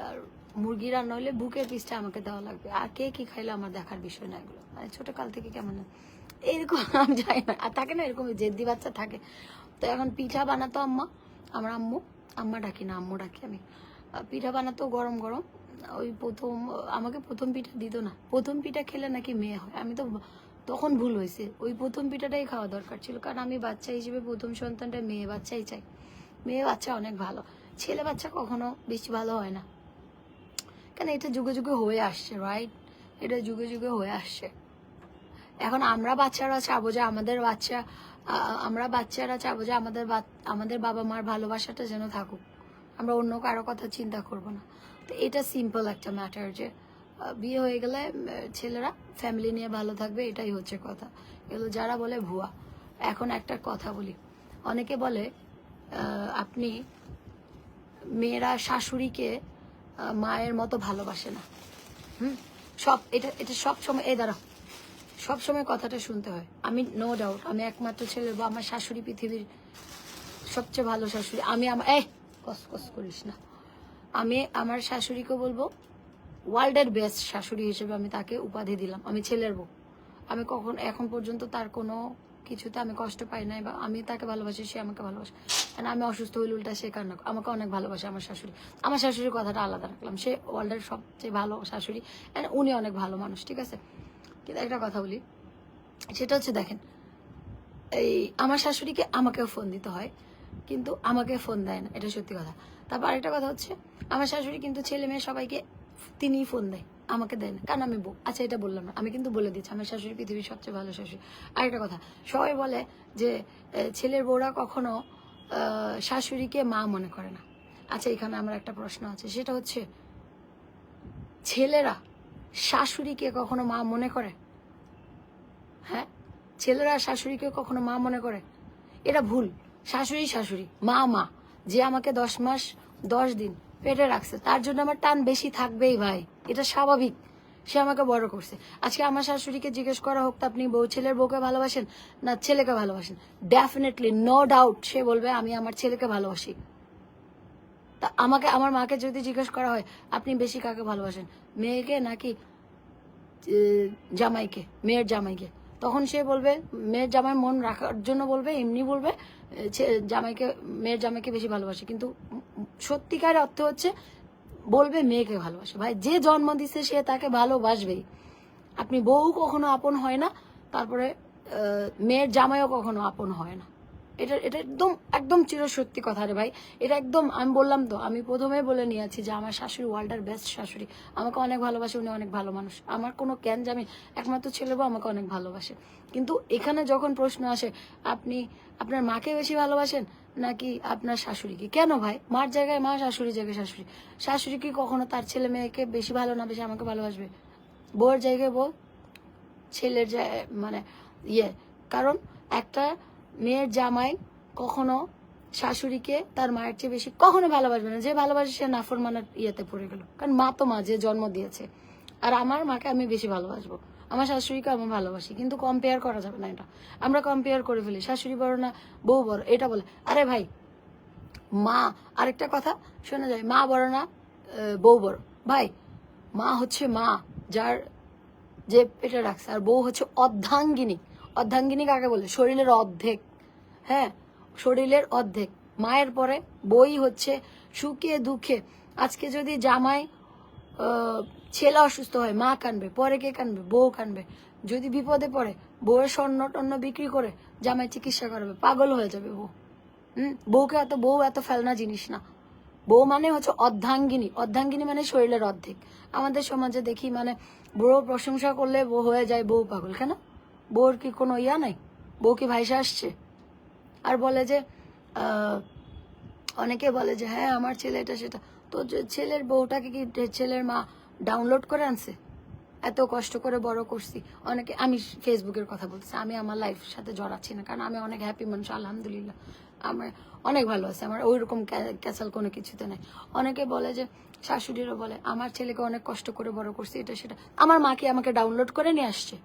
আর মুরগি রান্না হলে বুকের পিসটা আমাকে দেওয়া লাগবে, আর কে কি খাইলে আমার দেখার বিষয় না এগুলো। মানে ছোটকাল থেকে কেমন এরকম আমি যাই না, আর থাকে না এরকম জেদ্দি বাচ্চা থাকে। তো এখন পিঠা বানাতো আম্মা, আমার আম্মু, আম্মা ডাকি না আম্মু ডাকি আমি। পিঠা বানাতো গরম গরম। ওই প্রথম আমাকে প্রথম পিঠা দিত না, প্রথম পিঠা খেলে নাকি মেয়ে হয়। আমি তো তখন ভুল হয়েছে, ওই প্রথম পিঠাটাই খাওয়া দরকার ছিল, কারণ আমি বাচ্চা হিসেবে প্রথম সন্তানটা মেয়ে বাচ্চাই চাই। মেয়ে বাচ্চা অনেক ভালো, ছেলে বাচ্চা কখনো বেশি ভালো হয় না, কেন এটা যুগে যুগে হয়ে আসছে, রাইট? এটা যুগে যুগে হয়ে আসছে। এখন আমরা বাচ্চারা চাবো যে আমাদের বাচ্চা, আমরা বাচ্চারা চাবো যে আমাদের বাবা মার ভালোবাসাটা যেন থাকুক, আমরা অন্য কারো কথা চিন্তা করব না। তো এটা সিম্পল একটা ম্যাটার যে বিয়ে হয়ে গেলে ছেলেরা ফ্যামিলি নিয়ে ভালো থাকবে, এটাই হচ্ছে কথা। এগুলো যারা বলে ভুয়া। এখন একটা কথা বলি, অনেকে বলে আপনি মেয়েরা শাশুড়িকে মায়ের মতো ভালোবাসে না। সব এটা এটা সব সময় দাঁড়া, সব সময় কথাটা শুনতে হয়। আমি নো ডাউট আমি একমাত্র ছেলে, বা আমার শাশুড়ি পৃথিবীর সবচেয়ে ভালো শাশুড়ি। আমি আমার কস কস করিস না, আমি আমার শাশুড়িকে বলবো ওয়ার্ল্ডের বেস্ট শাশুড়ি হিসেবে আমি তাকে উপাধি দিলাম। আমি ছেলের বউ, আমি এখন পর্যন্ত তার কোনো কিছুতে আমি কষ্ট পাই নাই, বা আমি তাকে ভালোবাসি, সে আমাকে ভালোবাসে। আমি অসুস্থ হইলে উল্টা সে কান্না, আমাকে অনেক ভালোবাসে আমার শাশুড়ি। আমার শাশুড়ির কথাটা আলাদা রাখলাম, সে ওয়ার্ল্ডের সবচেয়ে ভালো শাশুড়ি, উনি অনেক ভালো মানুষ, ঠিক আছে। কিন্তু একটা কথা বলি, সেটা হচ্ছে দেখেন, এই আমার শাশুড়িকে আমাকেও ফোন দিতে হয়, কিন্তু আমাকে ফোন দেয় না, এটা সত্যি কথা। তারপর আরেকটা কথা হচ্ছে, আমার শাশুড়ি কিন্তু ছেলে মেয়ে সবাইকে তিনিই ফোন দেয়, আমাকে দেয় না, কারণ আমি বউ। আচ্ছা এটা বললাম না, আমি কিন্তু বলে দিচ্ছি আমার শাশুড়ি পৃথিবীর সবচেয়ে ভালো শাশুড়ি। আরেকটা কথা, সবাই বলে যে ছেলের বউরা কখনো শাশুড়িকে মা মনে করে না। আচ্ছা এখানে আমার একটা প্রশ্ন আছে, সেটা হচ্ছে ছেলেরা শাশুড়িকে কখনো মা মনে করে? হ্যাঁ, ছেলেরা শাশুড়িকে কখনো মা মনে করে? এটা ভুল। শাশুড়ি শাশুড়ি, মা মা। যে আমাকে 10 মাস 10 দিন পেটে রাখছে, তার জন্য আমার টান বেশি থাকবেই ভাই, এটা স্বাভাবিক। সে আমাকে বড় করছে। আজকে আমার শাশুড়িকে জিজ্ঞেস করা হোক, আপনি ছেলের বউকে ভালোবাসেন না ছেলেকে ভালোবাসেন, ডেফিনেটলি নো ডাউট সে বলবে আমি আমার ছেলেকে ভালোবাসি। তা আমাকে, আমার মাকে যদি জিজ্ঞেস করা হয় আপনি বেশি কাকে ভালোবাসেন, মেয়েকে নাকি জামাইকে, মেয়ের জামাইকে, তখন সে বলবে মেয়ের জামাই মন রাখার জন্য বলবে, এমনি বলবে জামাইকে, মেয়ের জামাইকে বেশি ভালোবাসে। কিন্তু সত্যিকার অর্থ হচ্ছে বলবে মেয়েকে ভালোবাসে। ভাই যে জন্ম দিছে সে তাকে ভালোবাসবেই। আপনি বউ কখনো আপন হয় না, তারপরে মেয়ের জামাইও কখনো আপন হয় না। এটা এটা একদম একদম চিরসত্যি কথা রে ভাই। এটা একদম, আমি বললাম তো, আমি প্রথমে বলে নিয়েছি যে আমার শাশুড়ি ওয়ার্ল্ডের বেস্ট শাশুড়ি, আমাকে অনেক ভালোবাসে, উনি অনেক ভালো মানুষ। আমার কোনো জ্ঞান যে আমি একমাত্র ছেলে বউ, আমাকে অনেক ভালোবাসে। কিন্তু এখানে যখন প্রশ্ন আসে আপনি আপনার মাকে বেশি ভালোবাসেন নাকি আপনার শাশুড়িকে, কেন ভাই? মার জায়গায় মা, শাশুড়ির জায়গায় শাশুড়ি। শাশুড়ি কি কখনো তার ছেলে মেয়েকে বেশি ভালো না বেশি আমাকে ভালোবাসবে? বউয়ের জায়গায় বউ, ছেলের মানে কারণ একটা মেয়ের জামাই কখনো শাশুড়িকে তার মায়ের চেয়ে বেশি কখনো ভালোবাসবে না। যে ভালোবাসে সে নাফরমানের ইয়েতে পড়ে গেল, কারণ মা তো মা, যে জন্ম দিয়েছে। আর আমার মাকে আমি বেশি ভালোবাসবো, আমার শাশুড়িকে আমি ভালোবাসি, কিন্তু কম্পেয়ার করা যাবে না। এটা আমরা কম্পেয়ার করে ফেলি, শাশুড়ি বড় না বউ বড়, এটা বলে। আরে ভাই, মা, আরেকটা কথা শোনা যায়, মা বড় না বউ বড়। ভাই মা হচ্ছে মা, যার যে পেটে রাখছে, আর বউ হচ্ছে অর্ধাঙ্গিনী। অর্ধাঙ্গিনী কাকে বলে? শরীরের অর্ধেক। হ্যাঁ, শরীরের অর্ধেক। মায়ের পরে বই হচ্ছে সুখে দুঃখে। আজকে যদি জামাই ছেলে অসুস্থ হয়, মা কানবে, পরে কে কানবে? বউ কানবে। যদি বিপদে পড়ে, বউয়ের স্বর্ণ টন্য বিক্রি করে জামাই চিকিৎসা করবে, পাগল হয়ে যাবে বউ। বউ এত ফেলনা জিনিস না। বউ মানে হচ্ছে অর্ধাঙ্গিনী। অর্ধাঙ্গিনী মানে শরীরের অর্ধেক। আমাদের সমাজে দেখি মানে বউ প্রশংসা করলে বউ হয়ে যায় বউ পাগল। কেন? বউর কি কোনো ইয়া নাই? বউ কি ভাইসা আসছে? আর বলে যে অনেকে বলে যে হ্যাঁ আমার ছেলে এটা সেটা। তো ছেলের বউটাকে কি ছেলের মা ডাউনলোড করে আনছে, এত কষ্ট করে বড় করছি। অনেকে, আমি ফেসবুকের কথা বলছি, আমি আমার লাইফের সাথে জড়াচ্ছি না, কারণ আমি অনেক হ্যাপি মানুষ, আলহামদুলিল্লাহ আমার অনেক ভালো আছে, আমার ওইরকম ক্যাসাল কোনো কিছুতে নাই। অনেকে বলে যে, শাশুড়িরও বলে আমার ছেলেকে অনেক কষ্ট করে বড় করছি, এটা সেটা। আমার মা কি আমাকে ডাউনলোড করে নিয়ে আসছে?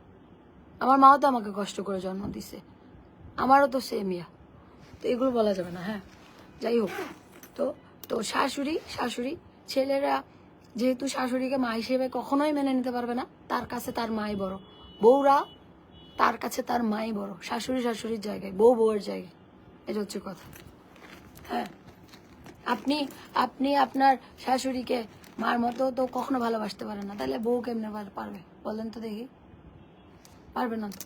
আমার মাও তো আমাকে কষ্ট করে জন্ম দিছে, আমারও তো সেম ইয়া। তো এগুলো বলা যাবে না। হ্যাঁ, যাই হোক, তো তো শাশুড়ি ছেলেরা যেহেতু শাশুড়িকে মা হিসেবে কখনোই মেনে নিতে পারবে না, তার কাছে তার মাই বড়। বউরা তার কাছে তার মাই বড়, শাশুড়ির জায়গায়, বউয়ের জায়গায়। এটা হচ্ছে কথা। হ্যাঁ, আপনি আপনি আপনার শাশুড়িকে মার মতো তো কখনো ভালোবাসতে পারেন না, তাহলে বউ কেমনে পারবে বলেন তো দেখি? পারবে না তো।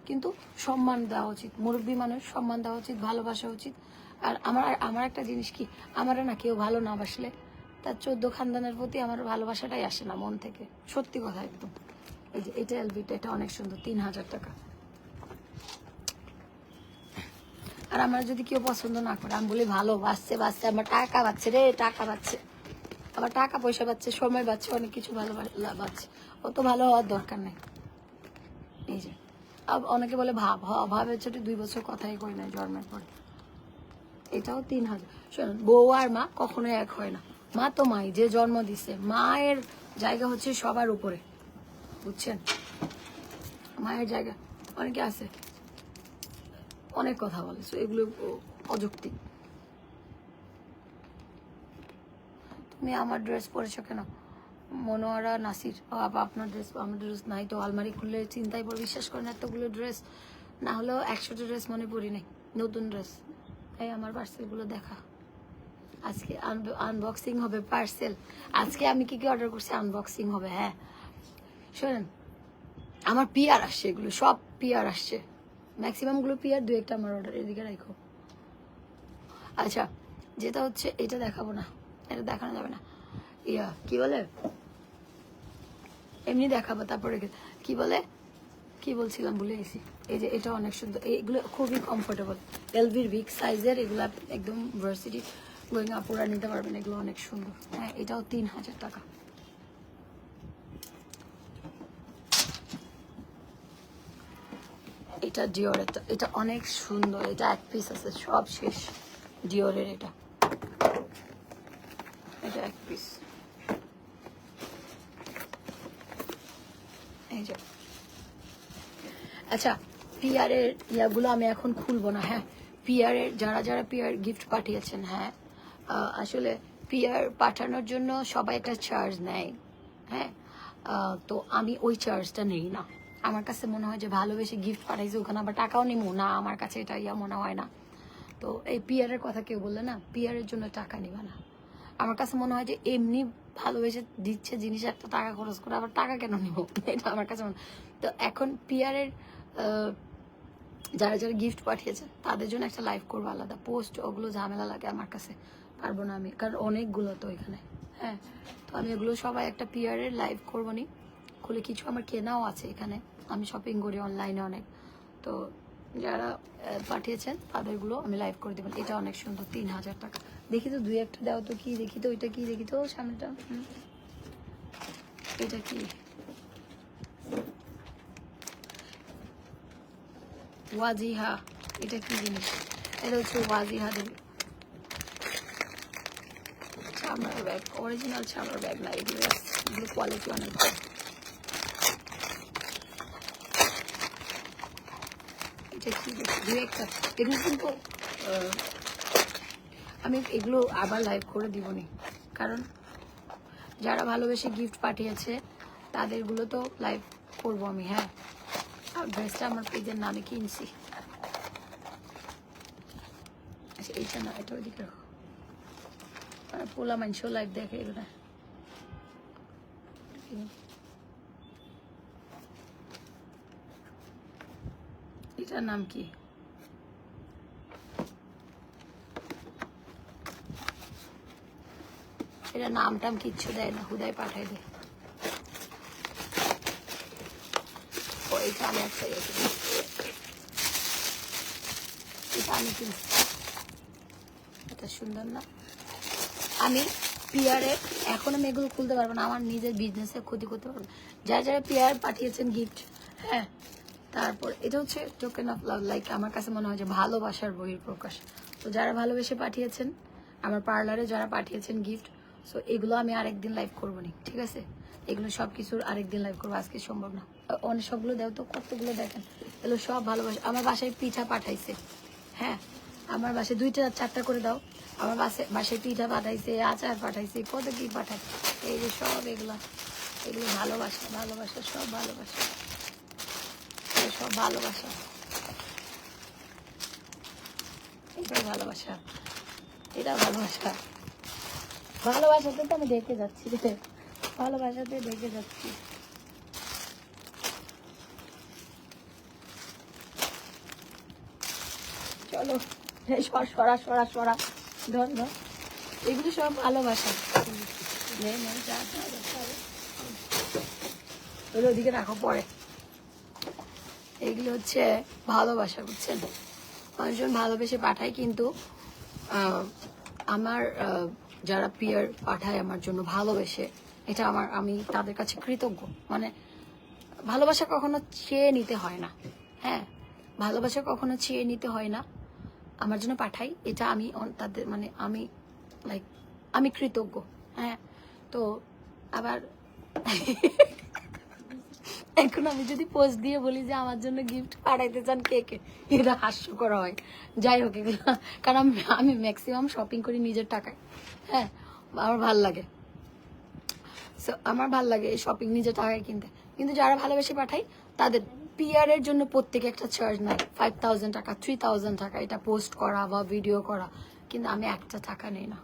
কিন্তু সম্মান দেওয়া উচিত, মুরব্বী মানুষ, সম্মান দেওয়া উচিত, ভালোবাসা উচিত। আর আমার একটা জিনিস কি, আমারও না কেউ ভালো না বাসলে তার 14 খানদানের প্রতি আমার ভালোবাসাটাই আসে না মন থেকে, সত্যি কথা একদম। এই যে এটা এলবিটা, এটা অনেক সুন্দর, 3000 টাকা। আর আমার যদি কেউ পছন্দ না করে, আমি বলি ভালো বাঁচছে, আমার টাকা বাঁচছে রে, টাকা বাঁচছে, আবার টাকা পয়সা বাঁচছে, সময় বাঁচছে, অনেক কিছু ভালো বাঁচছে। অত ভালো হওয়ার দরকার নেই। এই যে অনেকে বলে ভাবের ছোট 2 বছর কথাই কই না জন্মের পরে। এটাও 3000। শোনেন, বউ আর মা কখনোই এক হয় না। মা তো মাই, যে জন্ম দিছে, মায়ের জায়গা হচ্ছে সবার উপরে, বুঝছেন? মায়ের জায়গা, অনেকে আছে অনেক কথা বলে, এগুলো অযৌক্তিক। তুমি আমার ড্রেস পরেছো কেন? মনোয়ারা নাসির, আপনার ড্রেস, আমার ড্রেস নাই তো, আলমারি খুললে চিন্তায় পড়ে। বিশ্বাস করেন, এতগুলো ড্রেস না হলেও 100টা ড্রেস মনে পড়ি নাই, নতুন ড্রেস। তাই আমার পার্সেলগুলো দেখা, আজকে আনবক্সিং হবে পার্সেল। আজকে আমি কি কি অর্ডার করছি, আনবক্সিং হবে। হ্যাঁ, শোনেন, আমার পিআর আসছে, এগুলো সব পিআর আসছে, ম্যাক্সিমাম গুলো পিআর, 2-1টা আমার অর্ডার। এদিকে রাখো। আচ্ছা, যেটা হচ্ছে, এটা দেখাবো না, এটা দেখানো যাবে না। ইয়া কি বলে, এমনি দেখাবো। তারপরে কি বলে, কি বলছিলাম ভুলে গেছি। এই যে এটা অনেক সুন্দর, এগুলো খুবই কমফোর্টেবল, এলভির বিগ সাইজের, এগুলো একদম ভার্সিটি গোয়িং আপুরা নিতে পারবেন, এগুলো অনেক সুন্দর। হ্যাঁ, এটাও 3000 টাকা। এটা ডিওরের, এটা অনেক সুন্দর, এটা 1 পিস আছে, সব শেষ। ডিওরের এটা 1 পিস। এই যে, আচ্ছা, পিআরের ইয়াগুলো আমি এখন খুলবো না। হ্যাঁ, পিআরের যারা পিআর গিফট পাঠিয়েছেন, হ্যাঁ, আসলে পিআর পাঠানোর জন্য সবাই একটা চার্জ নেয়। হ্যাঁ, তো আমি ওই চার্জটা নেই না। আমার কাছে মনে হয় যে ভালোবেসে গিফট পাঠাইছে, ওখানে আবার টাকাও নিবো না, আমার কাছে এটা ইয়া মনে হয় না। তো এই পিআরের কথা কেউ বললে না, পিআরের জন্য টাকা নিবা না। আমার কাছে মনে হয় যে এমনি ভালোবেসে দিচ্ছে জিনিস, একটা টাকা খরচ করে আবার টাকা কেন নিব, এটা আমার কাছে মনে। তো এখন পিআরের যারা গিফট পাঠিয়েছেন তাদের জন্য একটা লাইভ করবো আলাদা, পোস্ট ওগুলো ঝামেলা লাগে আমার কাছে, পারবো না আমি, কারণ অনেকগুলো তো এখানে। হ্যাঁ, তো আমি এগুলো সবাই একটা পিআরের লাইভ করবো নি, খুলে কিছু আমার কেনাও আছে এখানে, আমি শপিং করি অনলাইনে অনেক। তো যারা পাঠিয়েছেন তাদেরগুলো আমি লাইভ করে দেবেন। এটা অনেক সুন্দর, 3000 টাকা। দেখি তো 2-1টা দাও তো, কি দেখি তো, ওইটা কি দেখি তো, সামনেটা। এটা কি, ওয়াজিহা, এটা কি জিনিস? এটা হচ্ছে ওয়াজিহা দেবী চামড়ার ব্যাগ, অরিজিনাল চামড়ার ব্যাগ না, এগুলো কোয়ালিটি অনেক ভালো। এটা কি দেখি, 2-1টা এগুলো কিন্তু আমি এগুলো আবার লাইভ করে দিবনি, কারণ যারা ভালোবেসে গিফট পাঠিয়েছে তাদেরগুলো তো লাইভ করবো আমি। হ্যাঁ, আর ড্রেসটা আমার পেজের নামে কিনছি। আচ্ছা, এইটা না, এটা ওইদিকে রাখো, পোলা মানুষও লাইভ দেখে এগুলো। এটার নাম কি? এটা নাম টাম কিচ্ছু দেয় না, হুদাই পাঠাই দেয়। ও, এটা আমি একটা এটা আমি কিনছি, এটা সুন্দর না? আমি পিয়ারে এখন আমি এগুলো খুলতে পারবো না, আমার নিজের বিজনেসে ক্ষতি করতে পারবো। যারা যারা পিয়ার পাঠিয়েছেন গিফট, হ্যাঁ, তারপর এটা হচ্ছে টোকেন অফ লাভ, লাইক আমার কাছে মনে হয় যে ভালোবাসার বহিঃপ্রকাশ। তো যারা ভালোবেসে পাঠিয়েছেন আমার পার্লারে, যারা পাঠিয়েছেন গিফট, সো এগুলো আমি আরেকদিন লাইভ করবো নি, ঠিক আছে? এগুলো সব কিছুর আরেকদিন লাইভ করবো, আজকে সম্ভব না। অনেক সবগুলো দেও তো, কতগুলো দেখেন, এগুলো সব ভালোবাসা। আমার বাসায় পিঠা পাঠাইছে, হ্যাঁ, আমার বাসায় 2টা 4টা করে দাও। আমার বাসায় পিঠা পাঠাইছে, আচার পাঠাইছে, কত কি পাঠায়। এই যে সব এগুলো ভালোবাসা, ভালোবাসা, সব ভালোবাসা, সব ভালোবাসা, এটাও ভালোবাসা, এটা ভালোবাসা। ভালোবাসাতে তো আমি দেখে যাচ্ছি রে, ভালোবাসাতে দেখে যাচ্ছি। চলো সরা সরা সরা, ধর ধর, এগুলো সব ভালোবাসা। ওদিকে রাখো পরে। এগুলো হচ্ছে ভালোবাসা, বুঝছেন? মানুষজন ভালোবেসে পাঠায়, কিন্তু আমার যারা পিয়ার পাঠায় আমার জন্য ভালোবেসে, এটা আমি তাদের কাছে কৃতজ্ঞ। মানে ভালোবাসা কখনো চেয়ে নিতে হয় না, হ্যাঁ, ভালোবাসা কখনো চেয়ে নিতে হয় না, আমার জন্য পাঠাই, এটা আমি তাদের মানে আমি কৃতজ্ঞ, হ্যাঁ। তো আবার এখন আমি যদি পোস্ট দিয়ে বলি যে আমার জন্য গিফট পাঠাইতে চান কে কে, এটা হাস্যকর হয়। যাই হোক এগুলো, কারণ আমি ম্যাক্সিমাম শপিং করি নিজের টাকায়, হ্যাঁ, আমার ভাল লাগে। আমার ভাল লাগে এই শপিং নিজের টাকায় কিনতে। কিন্তু যারা ভালোবেসে পাঠাই তাদের পিয়ারের জন্য প্রত্যেকে একটা চার্জ নেয়, 5000 টাকা, 3000 টাকা, এটা পোস্ট করা বা ভিডিও করা। কিন্তু আমি একটা টাকা নেই না,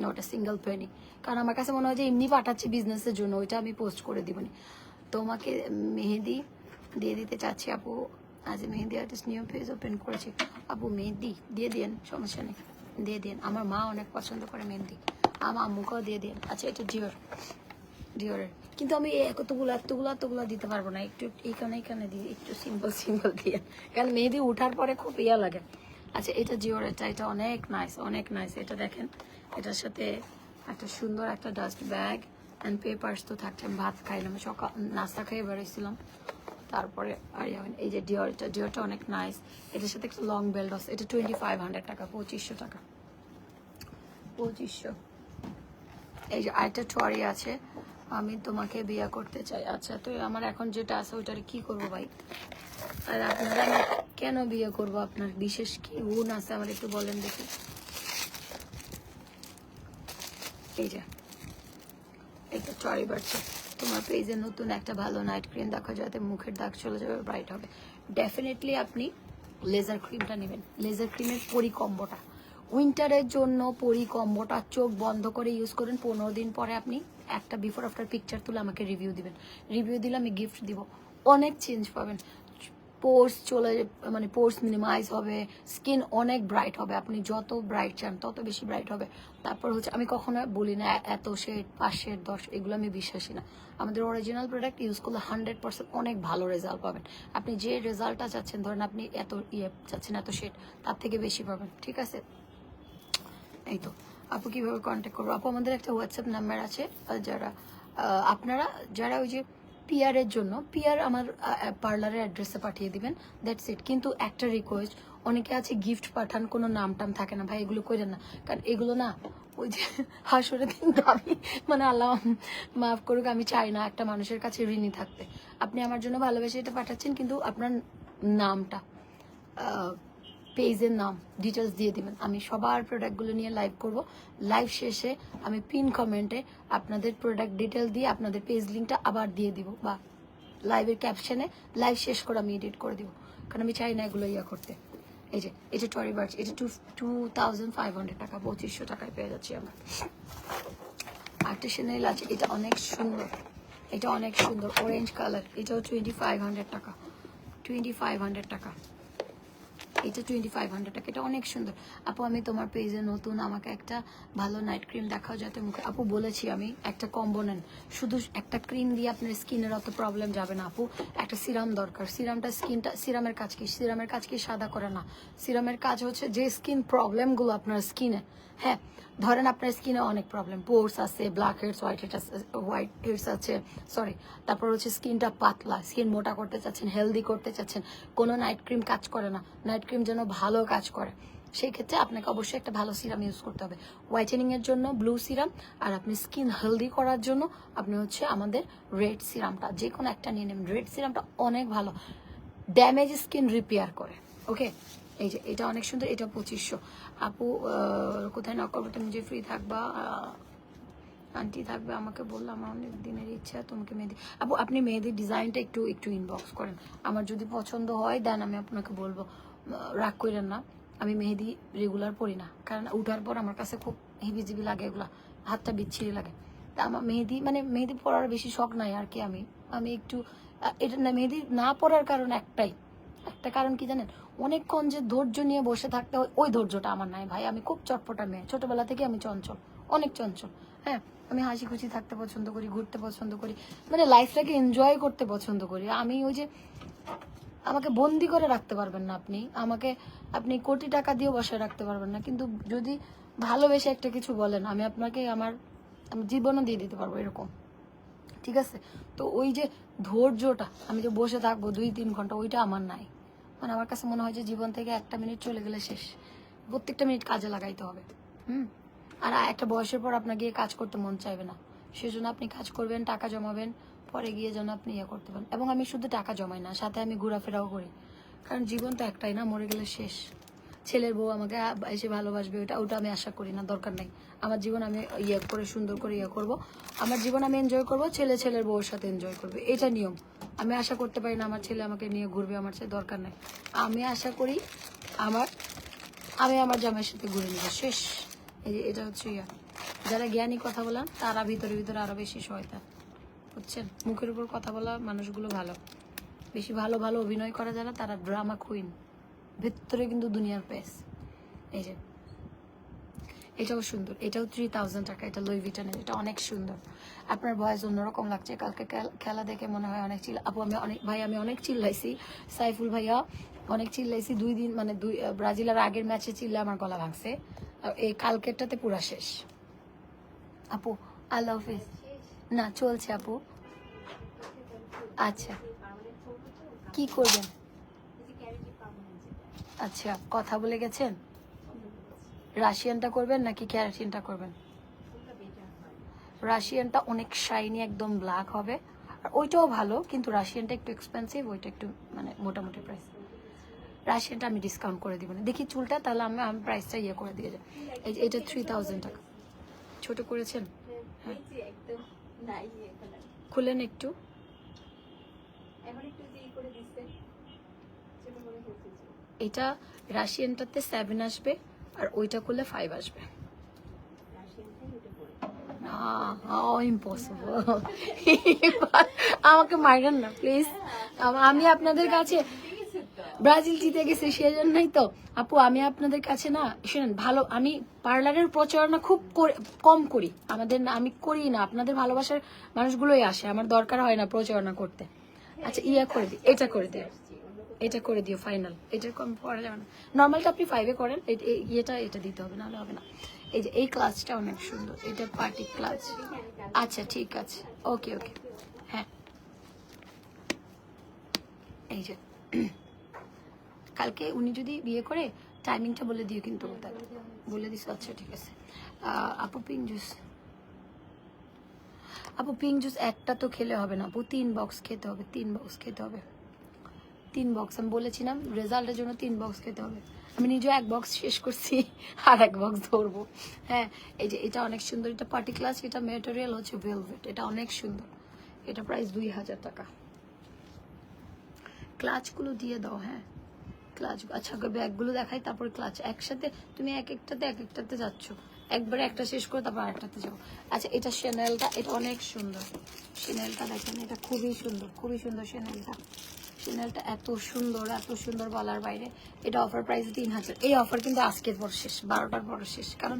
নট এ সিঙ্গেল পেনি। কারণ আমার কাছে মনে হয় যে এমনি পাঠাচ্ছি বিজনেসের জন্য, ওইটা আমি পোস্ট করে দিবনি। তোমাকে মেহেদি দিয়ে দিতে চাচ্ছি আপু, আজ মেহেদি আর্টিস্ট নিউ পেজ ওপেন করেছি। আপু মেহেদি দিয়ে দিন, সমস্যা নেই, দিয়ে দিন। আমার মা অনেক পছন্দ করে মেহেদি, আমার আম্মুকেও দিয়ে দিন। আচ্ছা, এটা ডিওরের, কিন্তু আমি এতগুলো দিতে পারবো না, একটু এইখানে দিয়ে, একটু সিম্পল দিয়ে, কারণ মেহেদি উঠার পরে খুব ইয়া লাগে। আচ্ছা, এটা ডিওরেরটা, এটা অনেক নাইস, এটা দেখেন, এটার সাথে একটা সুন্দর একটা ডাস্ট ব্যাগ অ্যান্ড পেপার্স তো থাকছে। আমি ভাত খাইলাম, সকাল নাস্তা খেয়ে বেরোইছিলাম, তারপরে আর এই যে ডিওরটা অনেক নাইস। এটার সাথে একটা লং বেল্ট আছে, এটা 2500 টাকা, 2500 টাকা, 2500। এই যে আরেকটা টরি আছে, আমি তোমাকে বিয়ে করতে চাই। আচ্ছা, তো আমার এখন যেটা আছে ওইটার কি করবো ভাই? আর আপনারা আমি কেন বিয়ে করবো? আপনার বিশেষ কি গুণ আছে আমার একটু বলেন দেখি। এই যে এটা টরি বাড়ছে, তোমার পেজে নতুন একটা ভালো নাইট ক্রিম দেখো যাতে মুখের দাগ চলে যাবে, ব্রাইট হবে। ডেফিনেটলি আপনি লেজার ক্রিমটা নেবেন, লেজার ক্রিমের পরিকম্বোটা, উইন্টারের জন্য পরিকম্বোটা চোখ বন্ধ করে ইউজ করেন। 15 দিন পরে আপনি একটা বিফোর আফটার পিকচার তুলে আমাকে রিভিউ দিবেন, রিভিউ দিলে আমি গিফট দিব, অনেক চেঞ্জ পাবেন। পোর্স মানে পোর্স মিনিমাইজ হবে, স্কিন অনেক ব্রাইট হবে, আপনি যত ব্রাইট চান তত বেশি ব্রাইট হবে। তারপর হচ্ছে আমি কখনো বলি না এত শেড 5 শেড 10, এগুলো আমি বিশ্বাসী না। আমাদের অরিজিনাল প্রোডাক্ট ইউজ করলে 100% অনেক ভালো রেজাল্ট পাবেন। আপনি যে রেজাল্টটা চাচ্ছেন, ধরেন আপনি এত চাচ্ছেন এত শেড, তার থেকে বেশি পাবেন, ঠিক আছে? এই তো আপু কিভাবে কন্ট্যাক্ট করবো? আপু আমাদের একটা হোয়াটসঅ্যাপ নাম্বার আছে, আপনারা যারা ওই যে পিয়ারের জন্য, পিয়ার আমার পার্লারের অ্যাড্রেসে পাঠিয়ে দিবেন, দ্যাটস ইট। কিন্তু একটা রিকোয়েস্ট, অনেকে আছে গিফট পাঠান কোনো নাম টাম থাকে না, ভাই এগুলো করেন না, কারণ এগুলো না ওই যে হাসুরে দিন আমি মানে আল্লাহ মাফ করুক, আমি চাই না একটা মানুষের কাছে ঋণী থাকতে। আপনি আমার জন্য ভালোবেসে এটা পাঠাচ্ছেন, কিন্তু আপনার নামটা, পেজের নাম, ডিটেলস দিয়ে দিবেন। আমি সবার প্রোডাক্টগুলো নিয়ে লাইভ করব, লাইভ শেষে আমি পিন কমেন্টে আপনাদের প্রোডাক্ট ডিটেল দিয়ে আপনাদের পেজ লিঙ্কটা আবার দিয়ে দিব, বা লাইভের ক্যাপশনে লাইভ শেষ করে আমি এডিট করে দিব, কারণ আমি চাই না এগুলো ইয়া করতে। এই যে এটা টরি বার্চ, এটা 2500 টাকা, 2500 টাকায় পেয়ে যাচ্ছি আমরা। আর্টিসিয়ান আছে, এটা অনেক সুন্দর, এটা অনেক সুন্দর অরেঞ্জ কালার, এটাও 2500 টাকা, 2500 টাকা, এটা 2500 টাকা, এটা অনেক সুন্দর। আপু আমি তোমার পেজে নতুন, আমাকে একটা ভালো নাইট ক্রিম দেখাও যাতে মুখে। আপু বলেছি আমি একটা কম্বো নেন, শুধু একটা ক্রিম দিয়ে আপনার স্কিনের অত প্রবলেম যাবে না আপু, একটা সিরাম দরকার। সিরামের কাজ কি? সিরামের কাজ কি সাদা করে না, সিরামের কাজ হচ্ছে যে স্কিন প্রবলেমগুলো আপনার স্কিনে হ্যাঁ, ধরেন আপনার স্কিনে অনেক প্রবলেম, পোর্স আছে, ব্ল্যাক হেডস, হোয়াইট হেডস আছে, সরি, তারপর হচ্ছে স্কিনটা পাতলা, স্কিন মোটা করতে চাচ্ছেন, হেলদি করতে চাচ্ছেন, কোনো নাইট ক্রিম কাজ করে না, নাইট ক্রিম যেন ভালো কাজ করে, সেই ক্ষেত্রে আপনাকে অবশ্যই একটা ভালো সিরাম ইউজ করতে হবে। হোয়াইটেনিং এর জন্য ব্লু সিরাম, আর আপনি স্কিন হেলদি করার জন্য আপনি হচ্ছে আমাদের রেড সিরামটা যে কোনো একটা নিয়ে নেবেন। রেড সিরামটা অনেক ভালো, ড্যামেজ স্কিন রিপেয়ার করে। ওকে, এই যে এটা অনেক সুন্দর, এটা 2500। আপু কোথায় নক করবো, তুমি যে ফ্রি থাকবা, আন্টি থাকবে, আমাকে বললাম আমার অনেক দিনের ইচ্ছা তোমাকে মেহেদি। আপু আপনি মেহেদির ডিজাইনটা একটু একটু ইনবক্স করেন, আমার যদি পছন্দ হয় দেন আমি আপনাকে বলবো, রাগ করেন না। আমি মেহেদি রেগুলার পরি না, কারণ উঠার পর আমার কাছে খুব হিবিজিবি লাগে, এগুলা হাতটা বিচ্ছিরি লাগে। তা আমার মেহেদি মানে মেহেদি পরার বেশি শখ নাই আর কি। আমি একটু এটা না, মেহেদি না পরার কারণ একটা কারণ কি জানেন, অনেকক্ষণ যে ধৈর্য নিয়ে বসে থাকতে হয়, ওই ধৈর্যটা আমার নাই ভাই। আমি খুব চটপটা মেয়ে, ছোটবেলা থেকে আমি চঞ্চল, অনেক চঞ্চল। হ্যাঁ, আমি হাসি খুশি থাকতে পছন্দ করি, ঘুরতে পছন্দ করি, মানে লাইফটাকে এনজয় করতে পছন্দ করি। আমি ওই যে আমাকে বন্দি করে রাখতে পারবেন না আপনি কোটি টাকা দিয়েও বসায় রাখতে পারবেন না, কিন্তু যদি ভালোবেসে একটা কিছু বলেন, আমি আপনাকে আমার জীবনও দিয়ে দিতে পারবো এরকম, ঠিক আছে? তো ওই যে ধৈর্যটা, আমি যে বসে থাকবো 2-3 ঘন্টা, ওইটা আমার নাই। মানে আমার কাছে মনে হয় যে জীবন থেকে একটা মিনিট চলে গেলে শেষ, প্রত্যেকটা মিনিট কাজে লাগাইতে হবে। আর একটা বয়সের পর আপনাকে গিয়ে কাজ করতে মন চাইবে না, সেজন্য আপনি কাজ করবেন, টাকা জমাবেন, পরে গিয়ে যেন আপনি ইয়ে করতে পারেন। এবং আমি শুধু টাকা জমাই না, সাথে আমি ঘোরাফেরাও করি, কারণ জীবন তো একটাই না, মরে গেলে শেষ। ছেলের বউ আমাকে এসে ভালোবাসবে, ওটা আমি আশা করি না, দরকার নাই। আমার জীবন আমি ইয়ে করে সুন্দর করে ইয়ে করব, আমার জীবন আমি এনজয় করব, ছেলের বউর সাথে এনজয় করবে, এটা নিয়ম। আমি আশা করতে পারি না আমার ছেলে আমাকে নিয়ে ঘুরবে, আমার সাথে দরকার নাই। আমি আশা করি আমি আমার জামাইয়ের সাথে ঘুরে নিব, শেষ। এই যে এটা হচ্ছে ইয়া, যারা জ্ঞানী কথা বলেন তারা ভিতরে ভিতরে আরো বেশি শয়তান, বুঝছেন? মুখের উপর কথা বলা মানুষগুলো ভালো, বেশি ভালো ভালো অভিনয় করা যারা তারা ড্রামা কুইন, ভেতরে কিন্তু দুনিয়ার পেস। এই যে এটাও সুন্দর, এটাও 3000 টাকা, এটা লুই ভিটনের, এটা অনেক সুন্দর। আপনার ভয়েস অন্যরকম লাগছে, কালকে খেলা দেখে মনে হয় অনেক আপু আমি অনেক চিল্লাইছি, সাইফুল ভাইয়া অনেক চিল্লাইছি 2 দিন, মানে ব্রাজিলের আগের ম্যাচে চিল্লা আমার গলা ভাঙছে, এই কালকেরটাতে পুরা শেষ। আপু আল্লাহ হাফিজ। না চলছে আপু। আচ্ছা, কি করবেন? আচ্ছা, কথা বলে গেছেন? রাশিয়ানটা করবেন নাকি ক্যারাটিনটা করবেন? রাশিয়ানটা অনেক শাইনি, একদম ব্ল্যাক হবে, আর ওইটাও ভালো, কিন্তু রাশিয়ানটা একটু এক্সপেন্সিভ, ওইটা একটু মানে মোটামুটি প্রাইস। রাশিয়ানটা আমি ডিসকাউন্ট করে দিব না, দেখি চুলটা, তাহলে আমি প্রাইসটা ইয়ে করে দিয়ে যাই। এটা 3000 টাকা। ছোট করেছেন? হ্যাঁ, খুলেন একটু। এটা রাশিয়ানটাতে 7 আসবে, আর ওইটা করলে 5 আসবে। ইম্পসিবল। আমাকে মারেন না প্লিজ, আমি আপনাদের কাছে, ব্রাজিল জিতে গেছে সেজন্যই তো আপু আমি আপনাদের কাছে না, শুনেন, ভালো, আমি পার্লারের প্রচারণা খুব কম করি, আমি করি না, আপনাদের ভালোবাসার মানুষগুলোই আসে, আমার দরকার হয় না প্রচারণা করতে। আচ্ছা ইয়া করে দিই, এটা করে দিও, এটা করে দিও ফাইনাল, এটা কম পড়া যাবে না। নর্মালটা আপনি 5-এ করেন, এটা দিতে হবে, নাহলে হবে না। এই যে এই ক্লাসটা অনেক সুন্দর, এটা পার্টি ক্লাস। আচ্ছা ঠিক আছে, ওকে ওকে। হ্যাঁ, এই যে কালকে উনি যদি বিয়ে করে টাইমিংটা বলে দিও, কিন্তু বলে দিস। আচ্ছা ঠিক আছে। আপু পিঙ্ক জুস একটা তো খেলে হবে না আপু, 3 বক্স খেতে হবে, 3 বক্স খেতে হবে, 3 বক্স। আমি বলেছিলাম রেজাল্টের জন্য 3 বক্স খেতে হবে, আমি নিজে 1 বক্স শেষ করছি, আর 1 বক্স ধরবো। হ্যাঁ, এই যে এটা অনেক সুন্দর, এটা পার্টি ক্লাস, এটা ম্যাটেরিয়াল হচ্ছে ভেলভেট, এটা অনেক সুন্দর, এটা প্রাইস 2000 টাকা। ক্লাচগুলো দিয়ে দাও। হ্যাঁ, ক্লাচ, আচ্ছা ব্যাগগুলো দেখাই, তারপর ক্লাচ একসাথে, তুমি এক একটাতে যাচ্ছ, একবারে একটা শেষ করে তারপর আরেকটাতে যাও। আচ্ছা এটা শ্যানেলটা, এটা অনেক সুন্দর, শ্যানেলটা দেখেন, এটা খুবই সুন্দর, খুবই সুন্দর শ্যানেলটা এত সুন্দর বলার বাইরে। এটা অফার প্রাইস 3000। এই অফার কিন্তু আজকের পর শেষ, 12টার পর শেষ, কারণ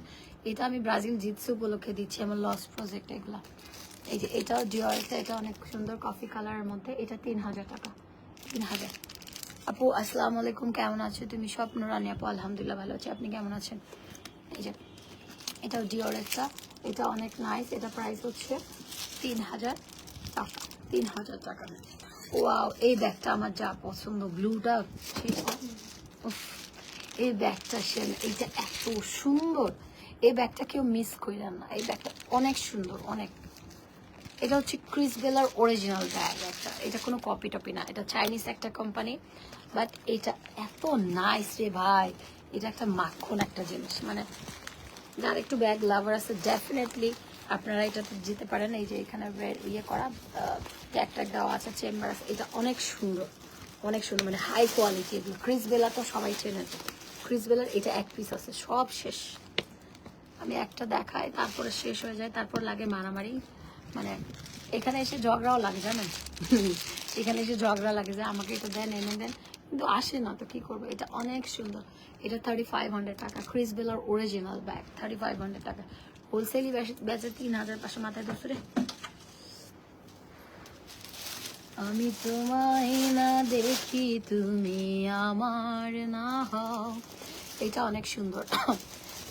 এটা আমি ব্রাজিল জিতছে উপলক্ষে দিচ্ছি, আমার লস প্রজেক্ট এগুলা। এই যে এটাও ডিওরটা, এটা অনেক সুন্দর কফি কালারের মধ্যে, এটা 3000 টাকা, 3000। আপু আসসালামু আলাইকুম, কেমন আছো তুমি? স্বপ্ন রানী আপু, আলহামদুলিল্লাহ ভালো আছি, আপনি কেমন আছেন? এই যে এটাও ডিওর একটা, এটা অনেক নাইস। এটা প্রাইস হচ্ছে 3000 টাকা, 3000 টাকা। ওয়াও, এই ব্যাগটা আমার যা পছন্দ, ব্লুটা। এই ব্যাগটা সেন, এইটা এত সুন্দর। এই ব্যাগটা কেউ মিস করেন না, এই ব্যাগটা অনেক সুন্দর, অনেক। এটা হচ্ছে ক্রিস বেলার অরিজিনাল ব্যাগ একটা, এটা কোনো কপি টপি না, এটা চাইনিজ একটা কোম্পানি, বাট এটা এত নাইস রে ভাই। এটা একটা মাখন একটা জিনিস, মানে যার একটু ব্যাগ লাভার আছে ডেফিনেটলি আপনারা এটাতে যেতে পারেন। এই যে এখানে ইয়ে করা ট্যাগ ট্যাগ দেওয়া আছে, চেম্বার আছে। এটা অনেক সুন্দর, অনেক সুন্দর, মানে হাই কোয়ালিটি। এগুলো ক্রিস বেলা তো সবাই চেনে, ক্রিস বেলার এটা এক পিস আছে, সব শেষ। আমি একটা দেখাই, তারপরে শেষ হয়ে যায়, তারপর লাগে মারামারি। মানে এখানে এসে ঝগড়াও লাগে জানেন, এখানে এসে ঝগড়া লাগে যে আমাকে এটা দেন, এনে দেন, কিন্তু আসে না, তো কি করবো। এটা অনেক সুন্দর, এটা 3500 টাকা। ক্রিস বেলার অরিজিনাল ব্যাগ 3500 টাকা। হোলসেলই বেচে 3500, মাথায় দোসরে। আমি তোমায় না দেখি তুমি আমার না হও, এটা অনেক সুন্দর।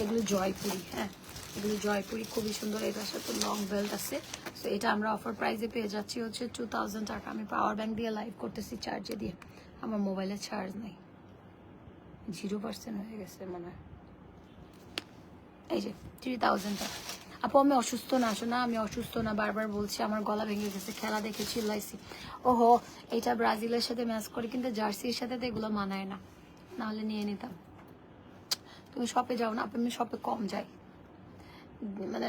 এগুলো জয়পুরি, হ্যাঁ এগুলো জয়পুরি, খুবই সুন্দর। এটার সাথে লং বেল্ট আছে। তো এটা আমরা অফার প্রাইসে পেয়ে যাচ্ছি হচ্ছে 2000 টাকা। আমি পাওয়ার ব্যাংক দিয়ে লাইভ করতেছি, চার্জে দিয়ে, আমার মোবাইলে চার্জ নেই, 0% হয়ে গেছে মনে হয়। এই যে 3000 টাকা। আপু আমি অসুস্থ না, শোনা আমি অসুস্থ না, বারবার বলছি, আমার গলা ভেঙে গেছে, খেলা দেখে চিল্লাইছি। ওহো, এটা ব্রাজিলের সাথে ম্যাচ করে, কিন্তু জার্সির সাথে তো এগুলো মানায় না, নাহলে নিয়ে নিতাম। তুমি শপে যাও না? আমি শপে কম যাই, মানে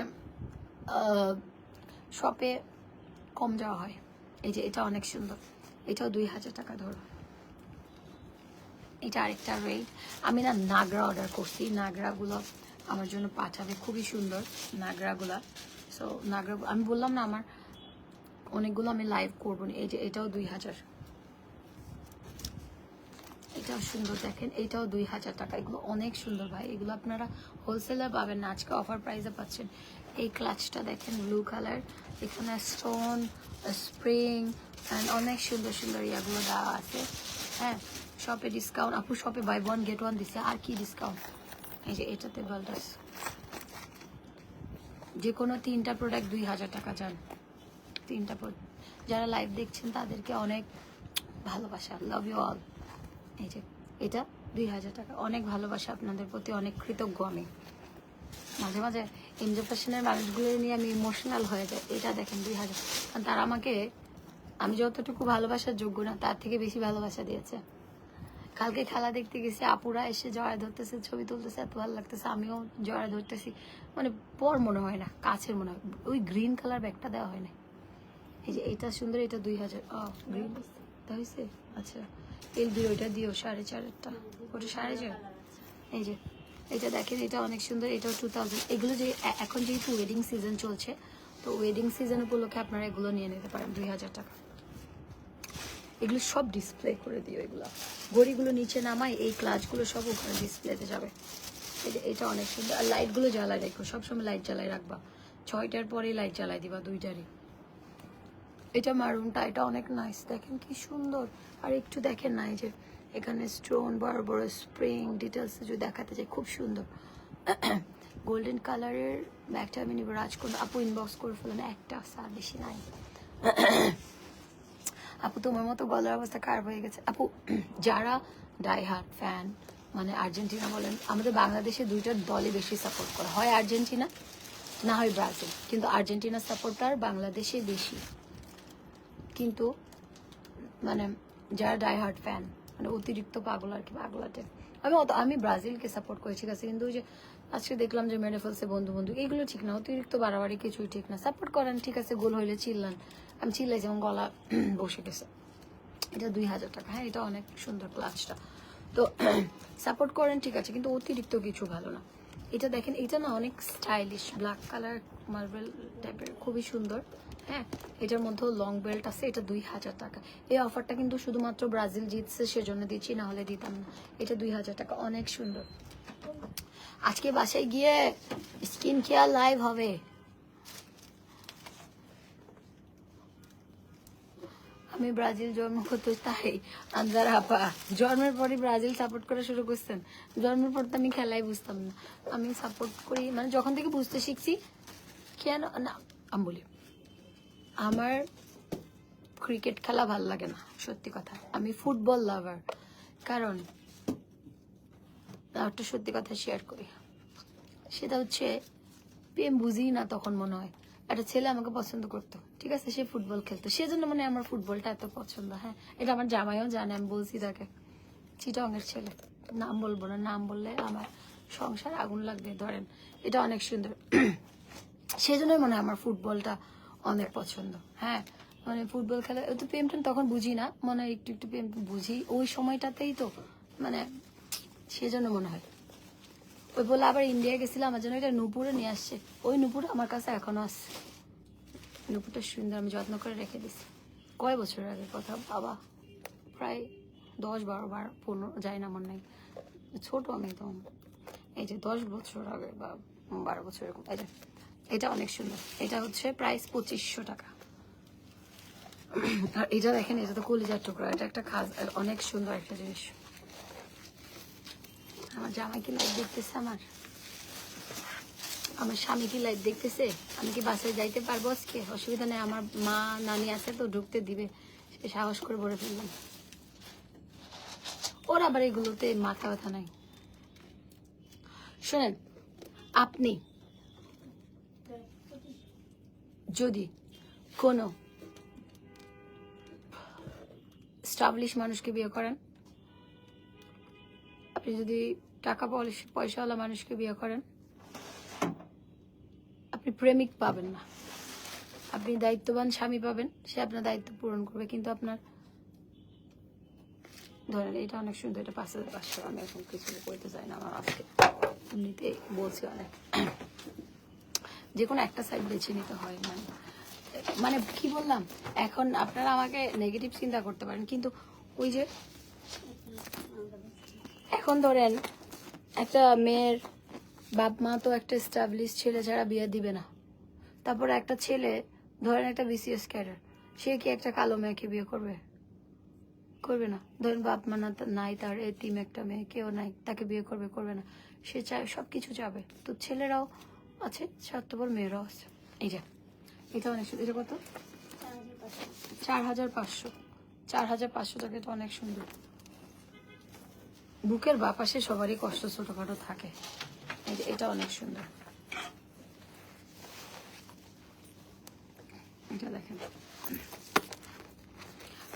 শপে কম যাওয়া হয়। এই যে এটা অনেক সুন্দর, এটাও 2000 টাকা ধরো। এটা আরেকটা রেট। আমি না নাগরা অর্ডার করছি, নাগরাগুলো আমার জন্য পাঠাবে, খুবই সুন্দর নাগরাগুলা। সো নাগরা আমি বললাম না আমার অনেকগুলো আমি লাইভ করবো না। এই যে এটাও 2000, এটাও সুন্দর, দেখেন এটাও 2000 টাকা। এগুলো অনেক সুন্দর ভাই, এগুলো আপনারা হোলসেলে পাবেন না, আজকে অফার প্রাইসে পাচ্ছেন। এই ক্লাচটা দেখেন ব্লু কালার, এখানে স্টোন, স্প্রিং অ্যান্ড অনেক সুন্দর সুন্দর ইয়াগুলো দেওয়া আছে। হ্যাঁ, শপে ডিসকাউন্ট, আপু শপে বাই 1 get 1 দিচ্ছে, আর কি ডিসকাউন্ট। এই যে এটাতে বাল্টাস, যে কোনো 3টা প্রোডাক্ট 2000 টাকা যান। 3টা যারা লাইভ দেখছেন তাদেরকে অনেক ভালোবাসা, লাভ ইউ অল। এই যে এটা 2000 টাকা, অনেক ভালোবাসা আপনাদের প্রতি, অনেক কৃতজ্ঞ আমি। মাঝে মাঝে এমজে ফ্যাশনের মানুষগুলো নিয়ে আমি ইমোশনাল হয়ে যাই। এটা দেখেন 2000, কারণ তারা আমাকে, আমি যতটুকু ভালোবাসার যোগ্য না তার থেকে বেশি ভালোবাসা দিয়েছে। কালকে খেলা দেখতে গেছি, আপুরা এসে জড়ায় ধরতেছে, ছবি তুলতেছে, এত ভালো লাগতেছে, আমিও জড়ায় ধরতেছি। মানে পর মনে হয় না, কাছের মনে হয়। ওই গ্রিন কালার ব্যাগটা দেওয়া হয় না। এই যে এটা সুন্দর, এটা 2000। গ্রিন হয়েছে, আচ্ছা এই ওইটা দিও 4.5টা, ওটা 4.5। এই যে এটা দেখেন, এটা অনেক সুন্দর, এটাও 2000। এগুলো যে এখন যেহেতু ওয়েডিং সিজন চলছে, তো ওয়েডিং সিজন উপলক্ষে আপনারা এগুলো নিয়ে নিতে পারেন 2000 টাকা। এগুলো সব ডিসপ্লে করে দিও, এগুলো ঘড়িগুলো নিচে নামাই, এই ক্লাচগুলো সব ওখানে ডিসপ্লেতে যাবে। এটা অনেক সুন্দর। আর লাইটগুলো জ্বালায় রাখো, সবসময় লাইট জ্বালায় রাখবা, 6টার পরেই লাইট জ্বালাই দিবা, 2টারই। এটা মারুনটা, এটা অনেক নাইস, দেখেন কি সুন্দর। আর একটু দেখেন না, এই যে এখানে স্টোন, বড় বড় স্প্রিং ডিটেলস যদি দেখাতে চাই, খুব সুন্দর। গোল্ডেন কালারের ব্যাগটা আমি নিব, রাজকোট। আপু ইনবক্স করে ফেলেন, একটা আর বেশি নাই। আপু তোমার মতো গলার অবস্থা খারাপ হয়ে গেছে। আপু যারা ডাইহার্ট ফ্যান, মানে আর্জেন্টিনা বলেন, আমাদের বাংলাদেশে 2টা দলই বেশি সাপোর্ট করে, হয় আর্জেন্টিনা না হয় ব্রাজিল, কিন্তু আর্জেন্টিনার সাপোর্টার বাংলাদেশে বেশি। কিন্তু মানে যারা ডাইহার্ট ফ্যান, মানে অতিরিক্ত পাগল আর কি, পাগলাটে। আমি ব্রাজিলকে সাপোর্ট করেছি, ঠিক আছে, কিন্তু ওই যে আজকে দেখলাম যে মেরে ফেলছে বন্ধু বন্ধু, এগুলো ঠিক না, অতিরিক্ত বাড়াবাড়ি কিছুই ঠিক না। সাপোর্ট করেন, ঠিক আছে, গোল হইলে চিল্লান, আমি চিল্লাই যেমন গলা বসে গেছে। এটা 2000 টাকা। হ্যাঁ, এটা অনেক সুন্দর ক্লাচটা, তো সাপোর্ট করেন, ঠিক আছে, কিন্তু অতিরিক্ত কিছু ভালো না। এটা দেখেন, এটা না অনেক স্টাইলিশ, ব্ল্যাক কালার মার্বেল টাইপের, খুবই সুন্দর। হ্যাঁ, এটার মধ্যেও লং বেল্ট আছে, এটা 2000 টাকা। এই অফারটা কিন্তু শুধুমাত্র ব্রাজিল জিতছে সেজন্য দিচ্ছি, না হলে দিতাম না। এটা 2000 টাকা, অনেক সুন্দর। আজকে বাসায় গিয়ে স্কিন কেয়ার লাইভ হবে। আমি ব্রাজিল জন্মগত তাই। আন্দার আপা জন্মের পরে ব্রাজিল সাপোর্ট করা শুরু করছেন? জন্মের পর তো আমি খেলাই বুঝতাম না। আমি সাপোর্ট করি মানে যখন থেকে বুঝতে শিখছি। কেন না আমি বলি, আমার ক্রিকেট খেলা ভাল লাগে না, সত্যি কথা। আমি ফুটবল লাভার। কারণ একটা সত্যি কথা শেয়ার করি, সেটা হচ্ছে প্রেম বুঝি না তখন মনে হয়। একটা ছেলে আমাকে পছন্দ করতো, ঠিক আছে, সে ফুটবল খেলতো, সেজন্য মানে আমার ফুটবলটা এত পছন্দ। হ্যাঁ, এটা আমার জামাইও জানে, আমি বলছি তাকে। চিটংয়ের ছেলে, নাম বলবো না, নাম বললে আমার সংসার আগুন লাগবে, ধরেন। এটা অনেক সুন্দর, সেজন্যই মনে হয় আমার ফুটবলটা অনেক পছন্দ। হ্যাঁ, মানে ফুটবল খেলা তো প্রেম টেম তখন বুঝি না, মনে হয় একটু একটু প্রেম বুঝি ওই সময়টাতেই তো, মানে সেজন্য মনে হয়। ওই বলে আবার ইন্ডিয়া গেছিলাম, আমার জন্য একটা নুপুরে নিয়ে আসছে। ওই নুপুরটা আমার কাছে এখনো আছে। নুপুরটা সুন্দর, আমি যত্ন করে রেখে দিছি। কয় বছরের আগের কথা বাবা, প্রায় 10, 12, 15 যায় না, মনে নাই, ছোট আমি তো। এই যে 10 বছর আগে বা 12 বছর এরকম। এই যে এটা অনেক সুন্দর, এটা হচ্ছে প্রাইস 2500 টাকা। আর এটা দেখেন, এটা তো কলিজার টুকরা, এটা একটা খাস, অনেক সুন্দর একটা জিনিস। আমার জামাই কি লাইভ দেখতেছে, আমার স্বামী কি লাইভ দেখতেছে? আমি কি বাসায় যাইতে পারবো আজকে? অসুবিধা নেই, আমার মা নানি আছে তো, ঢুকতে দিবে। সে সাহস করে বলে ফেললাম। ওর আবার এগুলোতে মাথা ব্যথা নাই। শোনেন, আপনি যদি কোনো স্টাবলিশ মানুষকে বিয়ে করেন, আপনি যদি টাকা পয়সাওয়ালা মানুষকে বিয়ে করেন, আপনি প্রেমিক পাবেন না। আপনি দায়িত্ববান স্বামী পাবেন, সে আপনার দায়িত্ব পূরণ করবে, কিন্তু আপনার ধরেন এটা অনেক সুন্দর, এটা 5500। আমি এখন কিছু বলতে চাই না, আমার আজকে এমনিতে বলছি অনেক। যে কোনো একটা সাইড বেছে নিতে হয়, মানে কি বললাম, এখন আপনারা আমাকে নেগেটিভ চিন্তা করতে পারেন, কিন্তু ওই যে এখন ধরেন একটা মেয়ের বাপ মা তো একটা এস্টাবলিশ ছেলে ছাড়া বিয়ে দিবে না। তারপরে একটা ছেলে ধরেন একটা বিসিএস ক্যাডার, সে কি একটা কালো মেয়েকে বিয়ে করবে? করবে না। ধরেন বাপ মা নাই, তার এতিম একটা মেয়ে, কেউ নাই, তাকে বিয়ে করবে? করবে না। সে চায় সবকিছু যাবে। তো ছেলেরাও আছে স্বার্থপর, মেয়েরাও আছে। এই যে এটা অনেক সুন্দর। এটা কত? 4500। 4500 টাকা, এটা অনেক সুন্দর। বুকের বাপাশে সবারই কষ্ট ছোটখাটো থাকে। এই যে এটা অনেক সুন্দর, এটা দেখেন।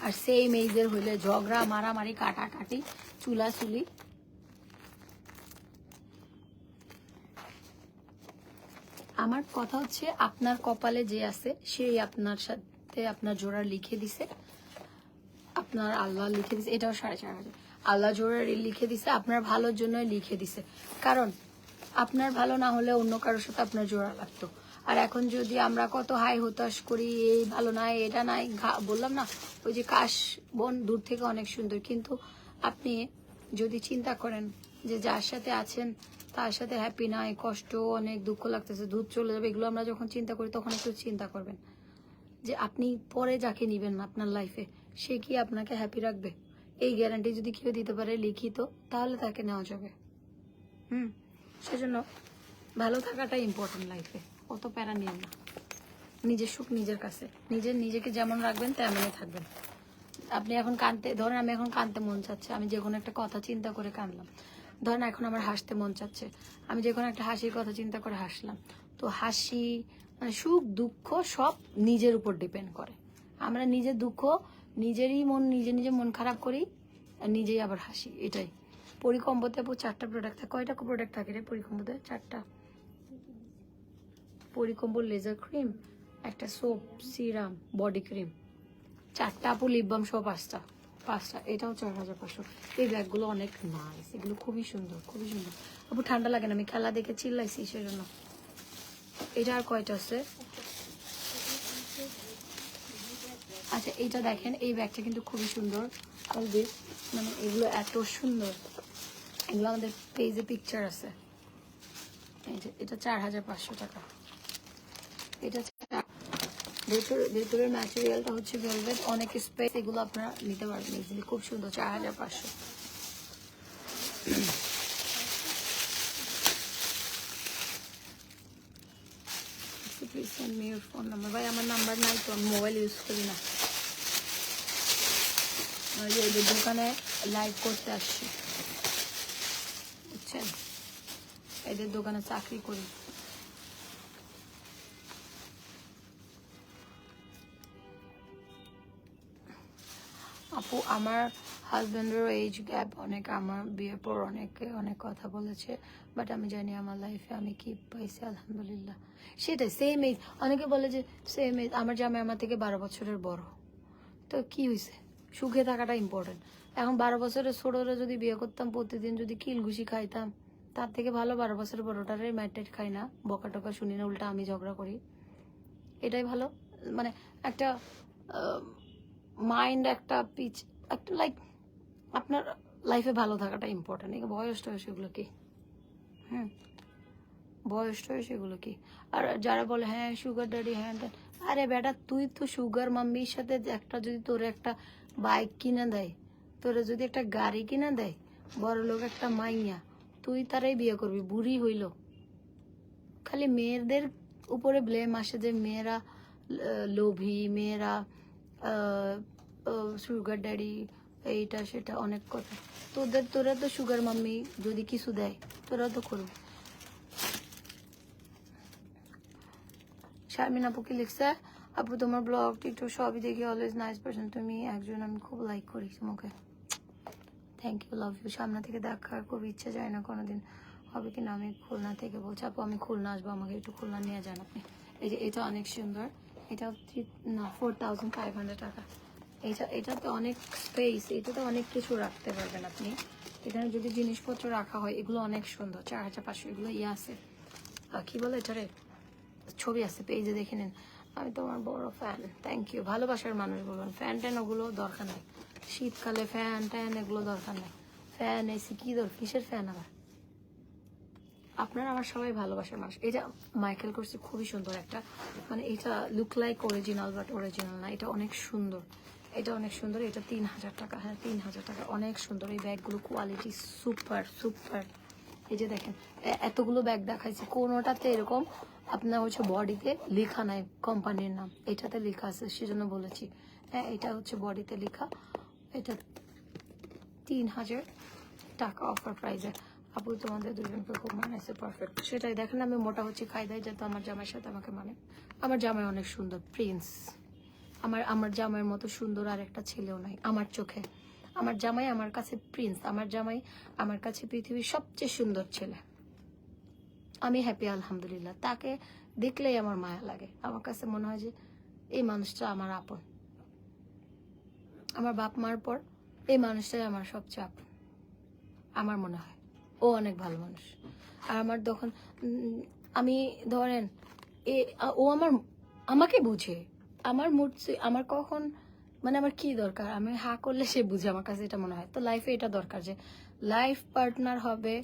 আর সেই মেয়েদের হইলে ঝগড়া মারামারি কাটাকাটি চুলাচুলি। আমার কথা হচ্ছে, আপনার কপালে যে আছে সেই আপনার সাথে আপনার জোড়া লিখে দিছে, আপনার আল্লাহ লিখে দিছে। এটাও 4500। আল্লাহ জোড়া লিখে দিছে, আপনার ভালোর জন্যই লিখে দিছে। কারণ আপনার ভালো না হলে অন্য কারোর সাথে আপনার জোড়া লাগতো। আর এখন যদি আমরা কত হাই হতাশ করি, এই ভালো নাই, এটা নাই, বললাম না ওই যে কাশ বন দূর থেকে অনেক সুন্দর, কিন্তু আপনি যদি চিন্তা করেন যে যার সাথে আছেন তার সাথে হ্যাপি নাই, কষ্ট অনেক, দুঃখ লাগতেছে, দুধ চলে যাবে, এগুলো আমরা যখন চিন্তা করি তখন একটু চিন্তা করবেন যে আপনি পরে যাকে নিবেন না আপনার লাইফে, সে কি আপনাকে হ্যাপি রাখবে? এই গ্যারান্টি যদি কেউ দিতে পারে লিখিত, তাহলে তাকে নেওয়া যাবে। সেজন্য ভালো থাকাটাই ইম্পর্টেন্ট লাইফে। অত প্যারা নিয়েন না। নিজের সুখ নিজের কাছে, নিজেকে যেমন রাখবেন তেমনই থাকবেন। আপনি এখন কাঁদতে, ধরেন আমি এখন কাঁদতে মন চাচ্ছে, আমি যে কোনো একটা কথা চিন্তা করে কাঁদলাম। ধরেন এখন আমার হাসতে মন চাচ্ছে, আমি যে কোনো একটা হাসির কথা চিন্তা করে হাসলাম। তো হাসি মানে সুখ দুঃখ সব নিজের উপর ডিপেন্ড করে। আমরা নিজের দুঃখ নিজেরই নিজে মন খারাপ করি, আর নিজেই আবার হাসি। এটাই পরিকম্বোতে 4টা প্রোডাক্ট থাকে। কয়টা প্রোডাক্ট থাকে রে পরিকম্বোতে? 4টা। পরিকম্বো লেজার ক্রিম, একটা সোপ, সিরাম, বডি ক্রিম, 4টা। আপু লিপ বাম সহ 5টা। এটাও 4500। এই ব্যাগগুলো অনেক নাইস, এগুলো খুবই সুন্দর, খুবই সুন্দর। আপু ঠান্ডা লাগে না? আমি খেলা দেখে চিল্লাইছি সেজন্য। এটা আর কয়টা আছে? আচ্ছা এইটা দেখেন, এই ব্যাগটা কিন্তু খুবই সুন্দর। মানে এগুলো এত সুন্দর, এগুলো আমাদের পেজে পিকচার আছে। এই যে এটা 4500 টাকা। এটা ভেতরের ম্যাটেরিয়ালটা হচ্ছে ভেলভেট, অনেক স্পেস, এগুলো আপনারা নিতে পারবেন ইজিলি, খুব সুন্দর, 4500। Please send me your phone number. ভাই আমার নাম্বার নাই তো, আমি মোবাইল ইউজ করি না, এদের দোকানে লাইভ করতে আসছি, বুঝছেন, এদের দোকানে চাকরি করি। আপু আমার হাজব্যান্ডেরও এজ গ্যাপ অনেক, আমার বিয়ের পর অনেক কথা বলেছে, বাট আমি জানি আমার লাইফে আমি কি পাইছি আলহামদুলিল্লাহ। সেটাই, সেম এজ, অনেকে বলে যে সেম এজ, আমার জামাই আমার থেকে 12 বছরের বড়, তো কি হয়েছে, সুখে থাকাটা ইম্পর্টেন্ট। এখন 12 বছরের ছোটরা যদি বিয়ে করতাম, প্রতিদিন যদি কিলঘুষি খাইতাম, তার থেকে ভালো 12 বছরের বড়টারে ম্যাটেড খাই না, বকা টকা শুনি না, উল্টা আমি ঝগড়া করি, এটাই ভালো। মানে একটা মাইন্ড, একটা পিচ, একটা লাইক আপনার লাইফে ভালো থাকাটা ইম্পর্টেন্ট। বয়স টয়স এগুলো কি, বয়স টয়স এগুলো কি। আর যারা বলে হ্যাঁ সুগার ড্যাডি, হ্যাঁ, আরে বেটা তুই তো সুগার মাম্মির সাথে একটা, যদি তোর একটা বাইক কিনে দেয়, তোরে যদি একটা গাড়ি কিনে দেয়, বড় লোক একটা মাইয়া, তুই তারাই বিয়ে করবি, বুড়ি হইল। খালি মেয়েদের উপরে ব্লেম আসে যে মেয়েরা লোভী, মেয়েরা সুগার ড্যাডি, এইটা সেটা অনেক কথা। তোরা তো সুগার মাম্মি যদি কিছু দেয় তোরা তো করবি। শারমিন আপু কি লিখছে, আপু তোমার ব্লগ টিকটক সবই দেখি, অলওয়েজ নাইস পারসন, তুমি একজন আমি খুব লাইক করি তোমাকে, থ্যাংক ইউ, লাভ ইউ। সামনে থেকে দেখার খুব ইচ্ছা, যায় না কোনোদিন হবে কিনা। আমি খুলনা থেকে বলছি, আপু আমি খুলনা আসবো, আমাকে একটু খুলনা নিয়ে যান আপনি। এই যে এটা অনেক সুন্দর, এটা 4500 টাকা। এটাতে অনেক স্পেস, এটাতে অনেক কিছু রাখতে পারবেন আপনি, এখানে যদি জিনিসপত্র রাখা হয়, এগুলো অনেক সুন্দর, 4500। এগুলো ইয়ে আছে, কি বলে এটারে, ছবি আছে, পেজে দেখে নিন। আমি তোমার বড় ফ্যান, থ্যাংক ইউ। ভালোবাসার মানুষ বলবেন, ফ্যান ট্যান ওগুলো দরকার নেই, শীতকালে ফ্যান ট্যান এগুলো দরকার নেই, ফ্যান এসি কি দরকার, কিসের ফ্যান আবার। আপনারা আমার সবাই ভালোবাসার মানুষ। এটা মাইকেল করছে, খুবই সুন্দর একটা, মানে এটা look like original but original না, এটা অনেক সুন্দর, এটা অনেক সুন্দর। এটা 3000 টাকা, হ্যাঁ 3000 টাকা, অনেক সুন্দর। এই ব্যাগগুলো কোয়ালিটি সুপার সুপার। এই যে দেখেন, এতগুলো ব্যাগ দেখাইছি, কোনোটাতে এরকম আপনার হচ্ছে বডিতে লেখা নাই কোম্পানির নাম, এটাতে লেখা আছে, সেজন্য বলেছি। হ্যাঁ এটা হচ্ছে বডিতে লেখা, এটা 3000 টাকা অফার প্রাইসে। আপু তোমাদের দুজনকে খুব মানাইছে, পারফেক্ট। সেটাই দেখেন, আমি মোটা হচ্ছে খাই দেয় যাতে আমার জামাইয়ের সাথে আমাকে মানে। আমার জামাই অনেক সুন্দর, প্রিন্স। আমার জামাইয়ের মতো সুন্দর আর একটা ছেলেও নাই আমার চোখে। আমার জামাই আমার কাছে প্রিন্স, আমার জামাই আমার কাছে পৃথিবীর সবচেয়ে সুন্দর ছেলে। আমি হ্যাপি আলহামদুলিল্লাহ, তাকে দেখলেই আমার মায়া লাগে, আমার কাছে মনে হয় যে এই মানুষটা আমার আপন। আমার বাপ মার পর এই মানুষটাই আমার সবচেয়ে আপন, আমার মনে হয়। ও অনেক ভালো মানুষ। আর আমার তখন আমি ধরেন ও আমাকে বুঝে, আমার মুড, আমার কখন মানে আমার কি দরকার, আমি হা করলে সে বুঝে, আমার কাছে এটা মনে হয়। তো লাইফে এটা দরকার যে লাইফ পার্টনার হবে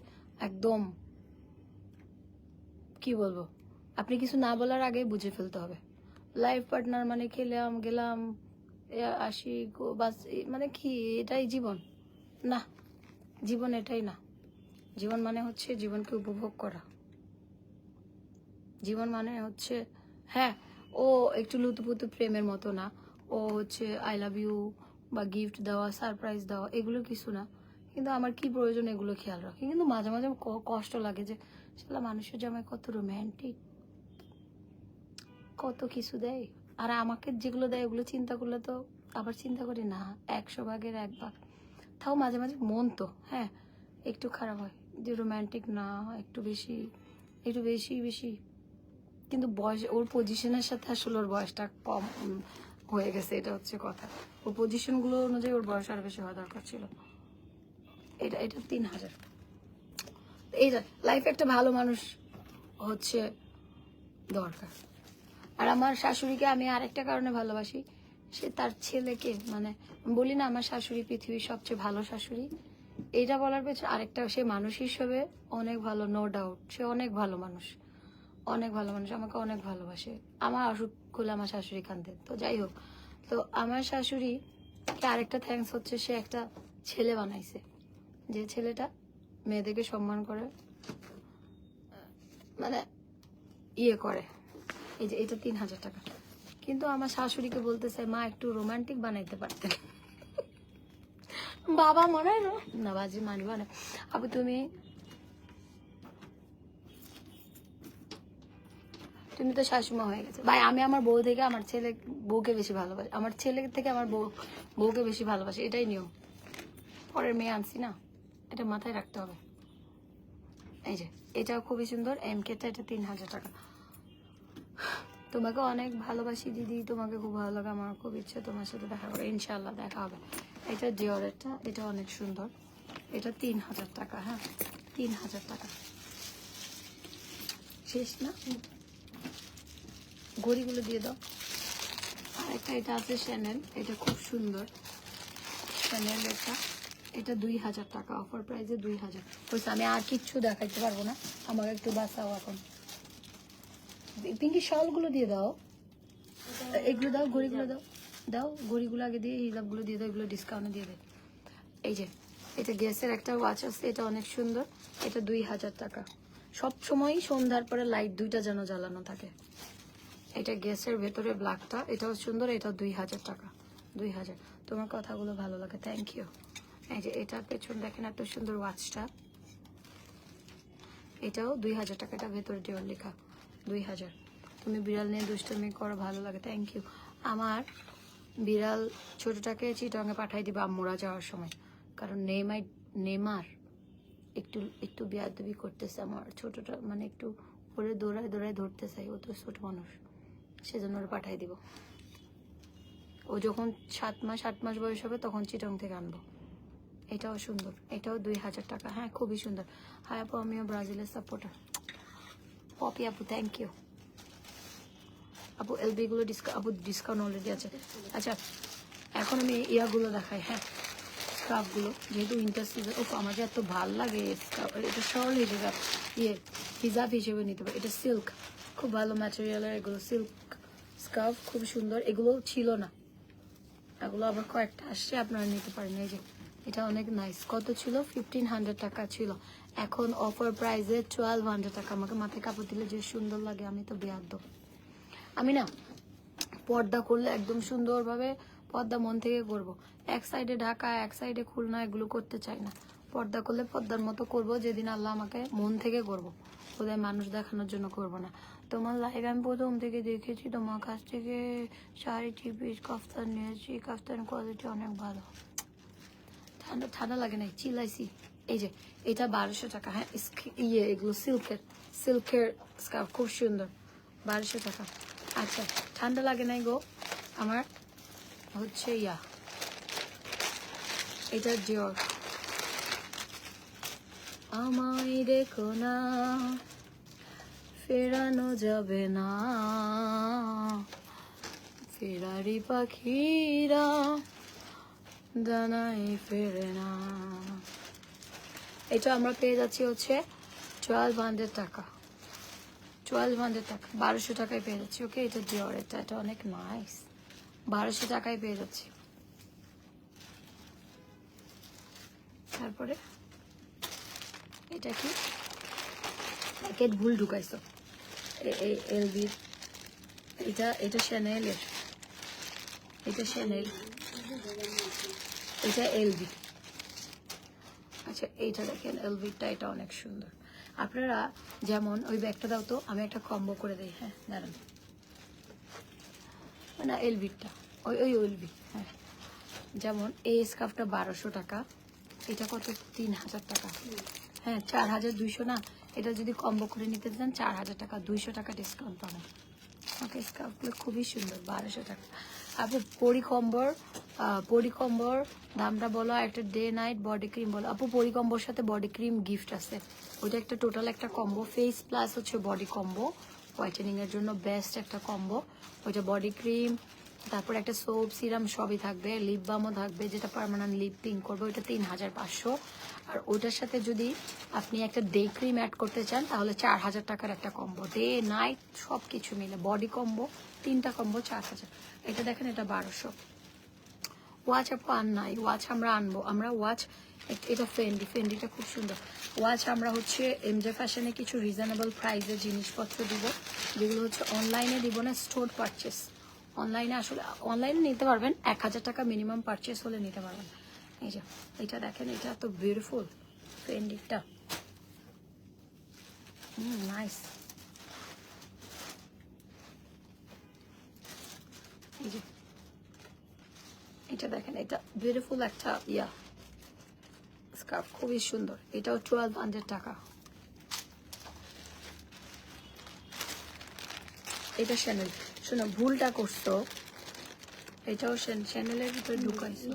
একদম, কি বলবো, আপনি কিছু না বলার আগে বুঝে ফেলতে হবে। লাইফ পার্টনার মানে খেলাম গেলাম আসি বাস, মানে কি এটাই জীবন? না, জীবন এটাই না। জীবন মানে হচ্ছে জীবনকে উপভোগ করা। জীবন মানে হচ্ছে, হ্যাঁ ও একটু লুতুপুতু প্রেমের মতো না, ও হচ্ছে আই লাভ ইউ বা গিফট দেওয়া, সারপ্রাইজ দেওয়া, এগুলো কিছু না। কিন্তু আমার কি প্রয়োজন এগুলো খেয়াল রাখি। কিন্তু মাঝে মাঝে কষ্ট লাগে যে সেটা মানুষের জামাই কত রোম্যান্টিক, কত কিছু দেয়, আর আমাকে যেগুলো দেয় ওগুলো চিন্তা করলে তো আবার চিন্তা করি না, 100 ভাগের 1 ভাগ। তাও মাঝে মাঝে মন তো হ্যাঁ একটু খারাপ হয় যে রোম্যান্টিক না, একটু বেশি বেশি। কিন্তু বয়স, ওর পজিশনের সাথে আসলে ওর বয়সটা কম হয়ে গেছে, এটা হচ্ছে কথা। ওর পজিশনগুলো অনুযায়ী ওর বয়স আরো বেশি হওয়া দরকার ছিল। এটা 3000। এইটা লাইফে একটা ভালো মানুষ হচ্ছে দরকার। আর আমার শাশুড়িকে আমি আরেকটা কারণে ভালোবাসি, সে তার ছেলেকে, মানে বলি না আমার শাশুড়ি পৃথিবীর সবচেয়ে ভালো শাশুড়ি, এইটা বলার পেছনে আরেকটা, সে মানুষ হিসেবে অনেক ভালো, নো ডাউট, সে অনেক ভালো মানুষ, অনেক ভালো মানুষ, আমাকে অনেক ভালোবাসে। আমার অসুখ খুলে আমার শাশুড়ি কান্দে। তো যাই হোক, তো আমার শাশুড়িকে আরেকটা থ্যাঙ্কস হচ্ছে, সে একটা ছেলে বানাইছে, যে ছেলেটা মেয়েদেরকে সম্মান করে, মানে ইয়ে করে। এই যে এটা 3000 টাকা। কিন্তু আমার শাশুড়িকে বলতেছে, মা একটু রোমান্টিক বানাইতে পারতেন। বাবা মনে হয় না বাজি মানবা না। আপু তুমি তো শাশুমা হয়ে গেছে ভাই। আমি আমার বউ থেকে আমার বউকে বেশি ভালোবাসি, আমার ছেলে থেকে আমার বউকে বেশি ভালোবাসি, এটাই নিয়ম। পরের মেয়ে আনছি না, এটা মাথায় রাখতে হবে। এই যে এটাও খুবই সুন্দর, এমকেটা, এটা 3000 টাকা। তোমাকে অনেক ভালোবাসি দিদি, তোমাকে খুব ভালো লাগে, আমার খুব ইচ্ছে তোমার সাথে দেখা করে, ইনশাল্লাহ দেখা হবে। এটা ডিওরেরটা, এটা অনেক সুন্দর, এটা 3000 টাকা। হ্যাঁ 3000 টাকা। শেষ না, ঘড়িগুলো দিয়ে দাও। আর একটা এটা আছে শ্যানেল, এটা খুব সুন্দর শ্যানেল, এটা 2000 টাকা, অফার প্রাইসে 2000। বলছি আমি আর কিচ্ছু দেখাইতে পারবো না, আমাকে একটু বাঁচাও এখন। পিঙ্কি শলগুলো দিয়ে দাও, এগুলো দাও, ঘড়িগুলো দাও, দাও ঘড়িগুলো আগে দিয়ে, হিজাবগুলো দিয়ে দাও, এগুলো ডিসকাউন্টে দিয়ে দেয়। এই যে এটা গ্যাসের একটা ওয়াচ আছে, এটা অনেক সুন্দর, এটা 2000 টাকা। সব সময়ই সন্ধ্যার পরে লাইট দুইটা যেন জ্বালানো থাকে। এটা গ্যাসের ভেতরে ব্ল্যাকটা, এটাও সুন্দর, এটা 2000 টাকা। 2000। তোমার কথাগুলো ভালো লাগে, থ্যাংক ইউ। এই যে এটার পেছন দেখেন এত সুন্দর ওয়াচটা, এটাও 2000 টাকা, এটা ভেতরে ডিওর লেখা, 2000। তুমি বিড়াল নিয়ে দুষ্টুমি করো, ভালো লাগে, থ্যাংক ইউ। আমার বিড়াল ছোটটাকে চিটংয়ে পাঠাই দিবা আম্মুরা যাওয়ার সময়, কারণ নেমার একটু বিয়াদবি করতেছে আমার ছোটটা, মানে একটু ওরে দৌড়ায় ধরতে চাই, ও তো ছোট মানুষ, সেজন্য ওরা পাঠাই দিব। ও যখন 7 মাস বয়স হবে তখন চিটং থেকে আনবো। এটাও সুন্দর, এটাও 2000 টাকা। হ্যাঁ খুবই সুন্দর। হ্যাঁ আপু আমিও ব্রাজিলের সাপোর্টার। পপি আপু থ্যাংক ইউ। আপু এলবি গুলো ডিসকাউন্ট অলরেডি আছে। আচ্ছা এখন আমি ইয়াগুলো দেখাই। হ্যাঁ স্কার্ফগুলো, যেহেতু উইন্টার সিজন, ও আমার যে এত ভাল লাগে স্কার্ফ। এটা শল হিসেবে হিজাব হিসেবে নিতে পারে। এটা সিল্ক, খুব ভালো ম্যাটেরিয়ালের, এগুলো সিল্ক স্কার্ফ, খুব সুন্দর। এগুলো ছিল না, এগুলো আবার কয়েকটা আসছে, আপনারা নিতে পারেন। এই যে এটা অনেক নাইস। কত ছিল? 1500 টাকা ছিল, এখন অফার প্রাইসে 1200 টাকা। আমাকে মাথায় কাপড় দিলে যে সুন্দর লাগে, আমি তো বেয়াদ্দ। আমি না পর্দা করলে একদম সুন্দরভাবে পর্দা মন থেকে করব। এক সাইডে ঢাকা, এক সাইডে খুলনা, এগুলো করতে চাই না। পর্দা করলে পর্দার মতো করব, যেদিন আল্লাহ আমাকে মন থেকে করব, কোথায় মানুষ দেখানোর জন্য করব না। তোমার লাইভ আমি প্রথম থেকে দেখেছি, তোমার কাছ থেকে শাড়ি, থ্রি পিস, কাফতান নিয়েছি, কাফতান কোয়ালিটি অনেক ভালো। ঠান্ডা লাগে নাই, চিলাইছি। এই যে এটা 1200 টাকা। হ্যাঁ এগুলো সিল্কের স্কার্ফ, খুব সুন্দর, 1200 টাকা। আচ্ছা ঠান্ডা লাগে নাই গো আমার, হচ্ছে এটা ডিওর। আমায় দেখো না, ফেরানো যাবে না, ফেরারি পাখিরা দানাই ফেরে না। এটা আমরা পেয়ে যাচ্ছি হচ্ছে 1200 টাকা। 1200 টাকা, 1200 টাকায় পেয়ে যাচ্ছি। ওকে এটা ডিওর, এটা অনেক নাইস, 1200 টাকায় পেয়ে যাচ্ছি। তারপরে এটা কি প্যাকেট ভুল ঢুকাইছো, এলবির, এটা শ্যানেলের, এটা শ্যানেল, এটা এলবি। আচ্ছা এইটা দেখেন এলবিটা, এটা অনেক সুন্দর। আপনারা যেমন ওই ব্যাগটা দাও তো, আমি একটা কম্বো করে দিই। হ্যাঁ দাঁড়ান, না এলবিটা, ওই এলবি। হ্যাঁ যেমন এই স্কার্ফটা 1200 টাকা, এটা কত? 3000 টাকা। হ্যাঁ 4200 না, এটা যদি কম্বো করে নিতে চান 4000 টাকা, 200 টাকা ডিসকাউন্ট পাবেন। ওকে স্কার্ফগুলো খুবই সুন্দর, 1200 টাকা। আপু পরিকম্বর দামটা বলো, একটা ডে নাইট বডি ক্রিম বলো। আপু পরিকম্বোর সাথে বডি ক্রিম গিফট আছে, ওইটা একটা টোটাল একটা কম্বো, ফেস প্লাস হচ্ছে বডি কম্বো, হোয়াইটেনিং এর জন্য বেস্ট একটা কম্বো। ওইটা বডি ক্রিম, তারপর একটা সোপ, সিরাম সবই থাকবে, লিপ বামও থাকবে, যেটা পার্মানেন্ট লিপ পিং করবে, ওইটা 3500। আর ওইটার সাথে যদি আপনি একটা ডে ক্রিম অ্যাড করতে চান তাহলে 4000 টাকার একটা কম্বো, ডে নাইট সব কিছু মিলে বডি কম্বো, 3টা কম্বো 4000। এটা দেখেন, এটা 1200। ওয়াচ আপু আর নাই, ওয়াচ আমরা আনবো, আমরা ওয়াচ, এটা ফেন্ডিটা খুব সুন্দর ওয়াচ। আমরা হচ্ছে এমজে ফ্যাশনে কিছু রিজনেবল প্রাইসের জিনিসপত্র দিব, যেগুলো হচ্ছে অনলাইনে দিব না, স্টোর পারচেস। অনলাইনে আসলে অনলাইনে নিতে পারবেন, 1000 টাকা মিনিমাম পারচেস হলে নিতে পারবেন। এই যে এটা দেখেন, এটা এত বিউটিফুল ফেন্ডিটা, নাইস। এই যে এটা দেখেন, এটা বিউটিফুল একটা স্কার্ফ, খুবই সুন্দর। এটাও 1200 টাকা। এটা শ্যানেল, শোনো ভুলটা করছো, এটাও শ্যানেলের ভিতরে ঢুকাইছো।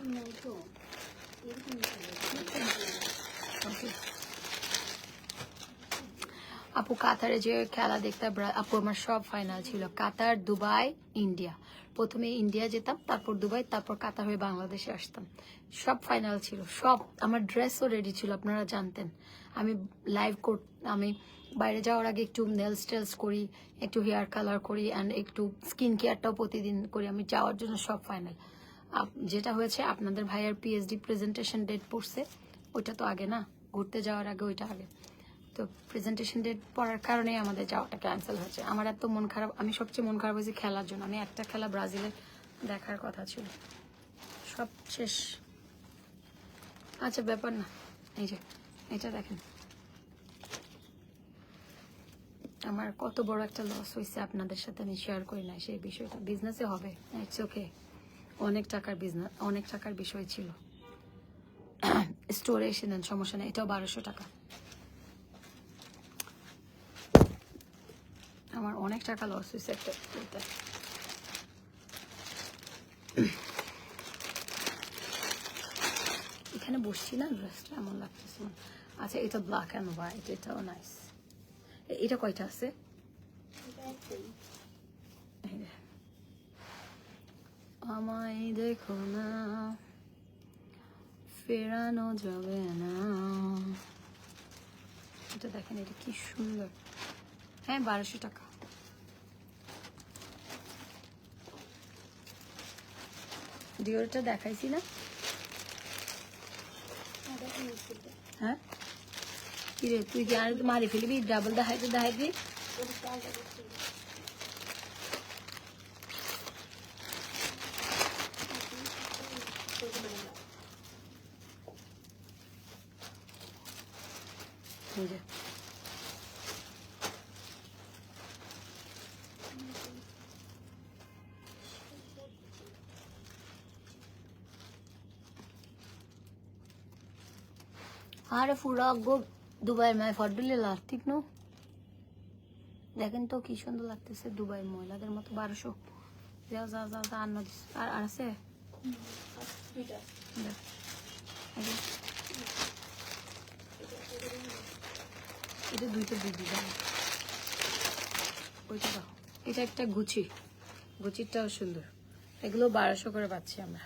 আপু কাতারে যে খেলা দেখতে, আপু আমার সব ফাইনাল ছিল, কাতার, দুবাই, ইন্ডিয়া। প্রথমে ইন্ডিয়া যেতাম, তারপর দুবাই, তারপর কাতার হয়ে বাংলাদেশে আসতাম। সব ফাইনাল ছিল, সব। আমার ড্রেসও রেডি ছিল, আপনারা জানতেন। আমি আমি বাইরে যাওয়ার আগে একটু নেলস টেলস করি, একটু হেয়ার কালার করি, অ্যান্ড একটু স্কিন কেয়ারটাও প্রতিদিন করি। আমি যাওয়ার জন্য সব ফাইনাল। যেটা হয়েছে, আপনাদের ভাইয়ার পিএইচডি প্রেজেন্টেশন ডেট পড়ছে, ওইটা তো আগে না, ঘুরতে যাওয়ার আগে ওইটা আগে। তো প্রেজেন্টেশন ডেট পড়ার কারণেই আমাদের যাওয়াটা ক্যান্সেল হয়েছে। আমার এত মন খারাপ, আমি সবচেয়ে মন খারাপ হয়েছে খেলার জন্য। আমি একটা খেলা ব্রাজিলের দেখার কথা ছিল, সব শেষ। আচ্ছা ব্যাপার না। এই যে এটা দেখেন, আমার কত বড় একটা লস হয়েছে, আপনাদের সাথে আমি শেয়ার করি না সেই বিষয়টা। বিজনেসে হবে, ইটস ওকে, অনেক টাকার বিজনেস, অনেক টাকার বিষয় ছিল। স্টোরে এসে নেন, সমস্যা নেই। এটাও 1200 টাকা। আমার অনেক টাকা লস হয়েছে একটা। এখানে বসছি না, ড্রেসটা এমন লাগতেছে। আচ্ছা, এটা ব্ল্যাক অ্যান্ড হোয়াইট, এটাও নাইস। এটা কয়টা আছে? আমায় দেখো না, ফেরানো যাবে না। এটা দেখেন, এটা কি সুন্দর। হ্যাঁ, 1200 টাকা। ডিওরটা দেখাইছি না? হ্যাঁ, কিরে তুই কি আর মারি ফেলবি? ডাবল দেখাইবি। এই যে আরে ফুরাক গো, দুবাই में फडुले लास्टिक नो দেখেন তো কি সুন্দর লাগতেছে, দুবাই মহিলাদের মতো। 1200। যাও যাও যাও, আর আছে এটা দুইটা দিদি দাও, ওইটা দাও। এটা একটা গুচিটাও সুন্দর। এগুলো 1200 করে পাচ্ছি আমরা,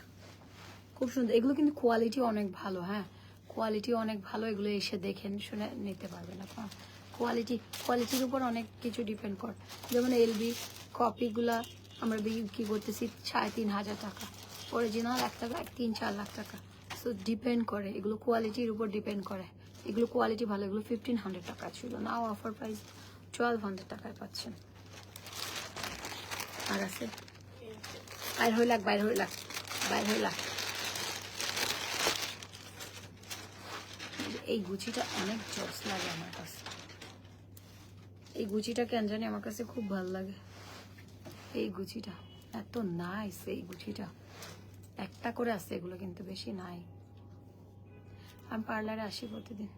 খুব সুন্দর। এগুলো কিন্তু কোয়ালিটি অনেক ভালো, হ্যাঁ কোয়ালিটি অনেক ভালো। এগুলো এসে দেখেন শুনে নিতে পারবেন আপনার। কোয়ালিটির উপর অনেক কিছু ডিপেন্ড করে। যেমন এলবি কপিগুলা আমরা বিক্রি করতেছি 3500 টাকা, অরিজিনাল একটা 3-4 লাখ টাকা। সো ডিপেন্ড করে, এগুলো কোয়ালিটির উপর ডিপেন্ড করে। এগুলো কোয়ালিটি ভালো, এগুলো 1500 টাকা ছিল, নাও অফার প্রাইস 1200 টাকায় পাচ্ছেন। আর আছে, বাইর হয়ে লাগ। এই গুচিটা অনেক জস লাগে আমার কাছে, এই গুচিটা কেন জানি আমার কাছে খুব ভালো লাগে। এই গুচিটা এত নাইস, এই গুচিটা একটা করে আছে, এগুলো কিন্তু বেশি নাই। আমি পার্লারে আসি প্রতিদিন।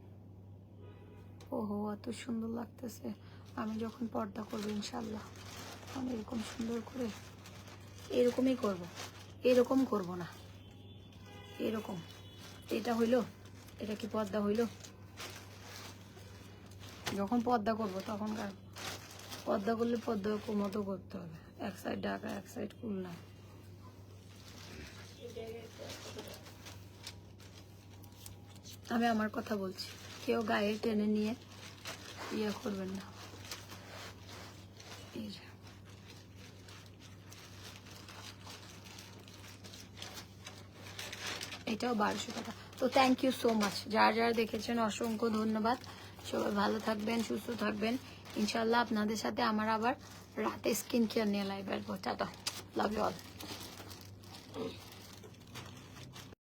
ওহো, এত সুন্দর লাগতেছে। আমি যখন পর্দা করবো ইনশাল্লাহ, আমি এরকম সুন্দর করে এরকমই করব, এরকম করব না, এরকম। এটা হইলো, এটা কি পর্দা হইলো? যখন পর্দা করবো তখন পর্দা করলে পর্দা মতো করতে হবে, এক সাইড ঢাকা এক সাইড খুলনা। আমি আমার কথা বলছি, কেউ গায়ে টেনে নিয়ে ইয়ে করবেন না। এই যে এটাও 1200 টাকা। তো থ্যাংক ইউ সো মাচ, যারা যারা দেখেছেন অসংখ্য ধন্যবাদ। সবাই ভালো থাকবেন, সুস্থ থাকবেন। ইনশাল্লাহ আপনাদের সাথে আমার আবার রাতে স্কিন কেয়ার নিয়ে লাইভ আসবো। Tata, love you all.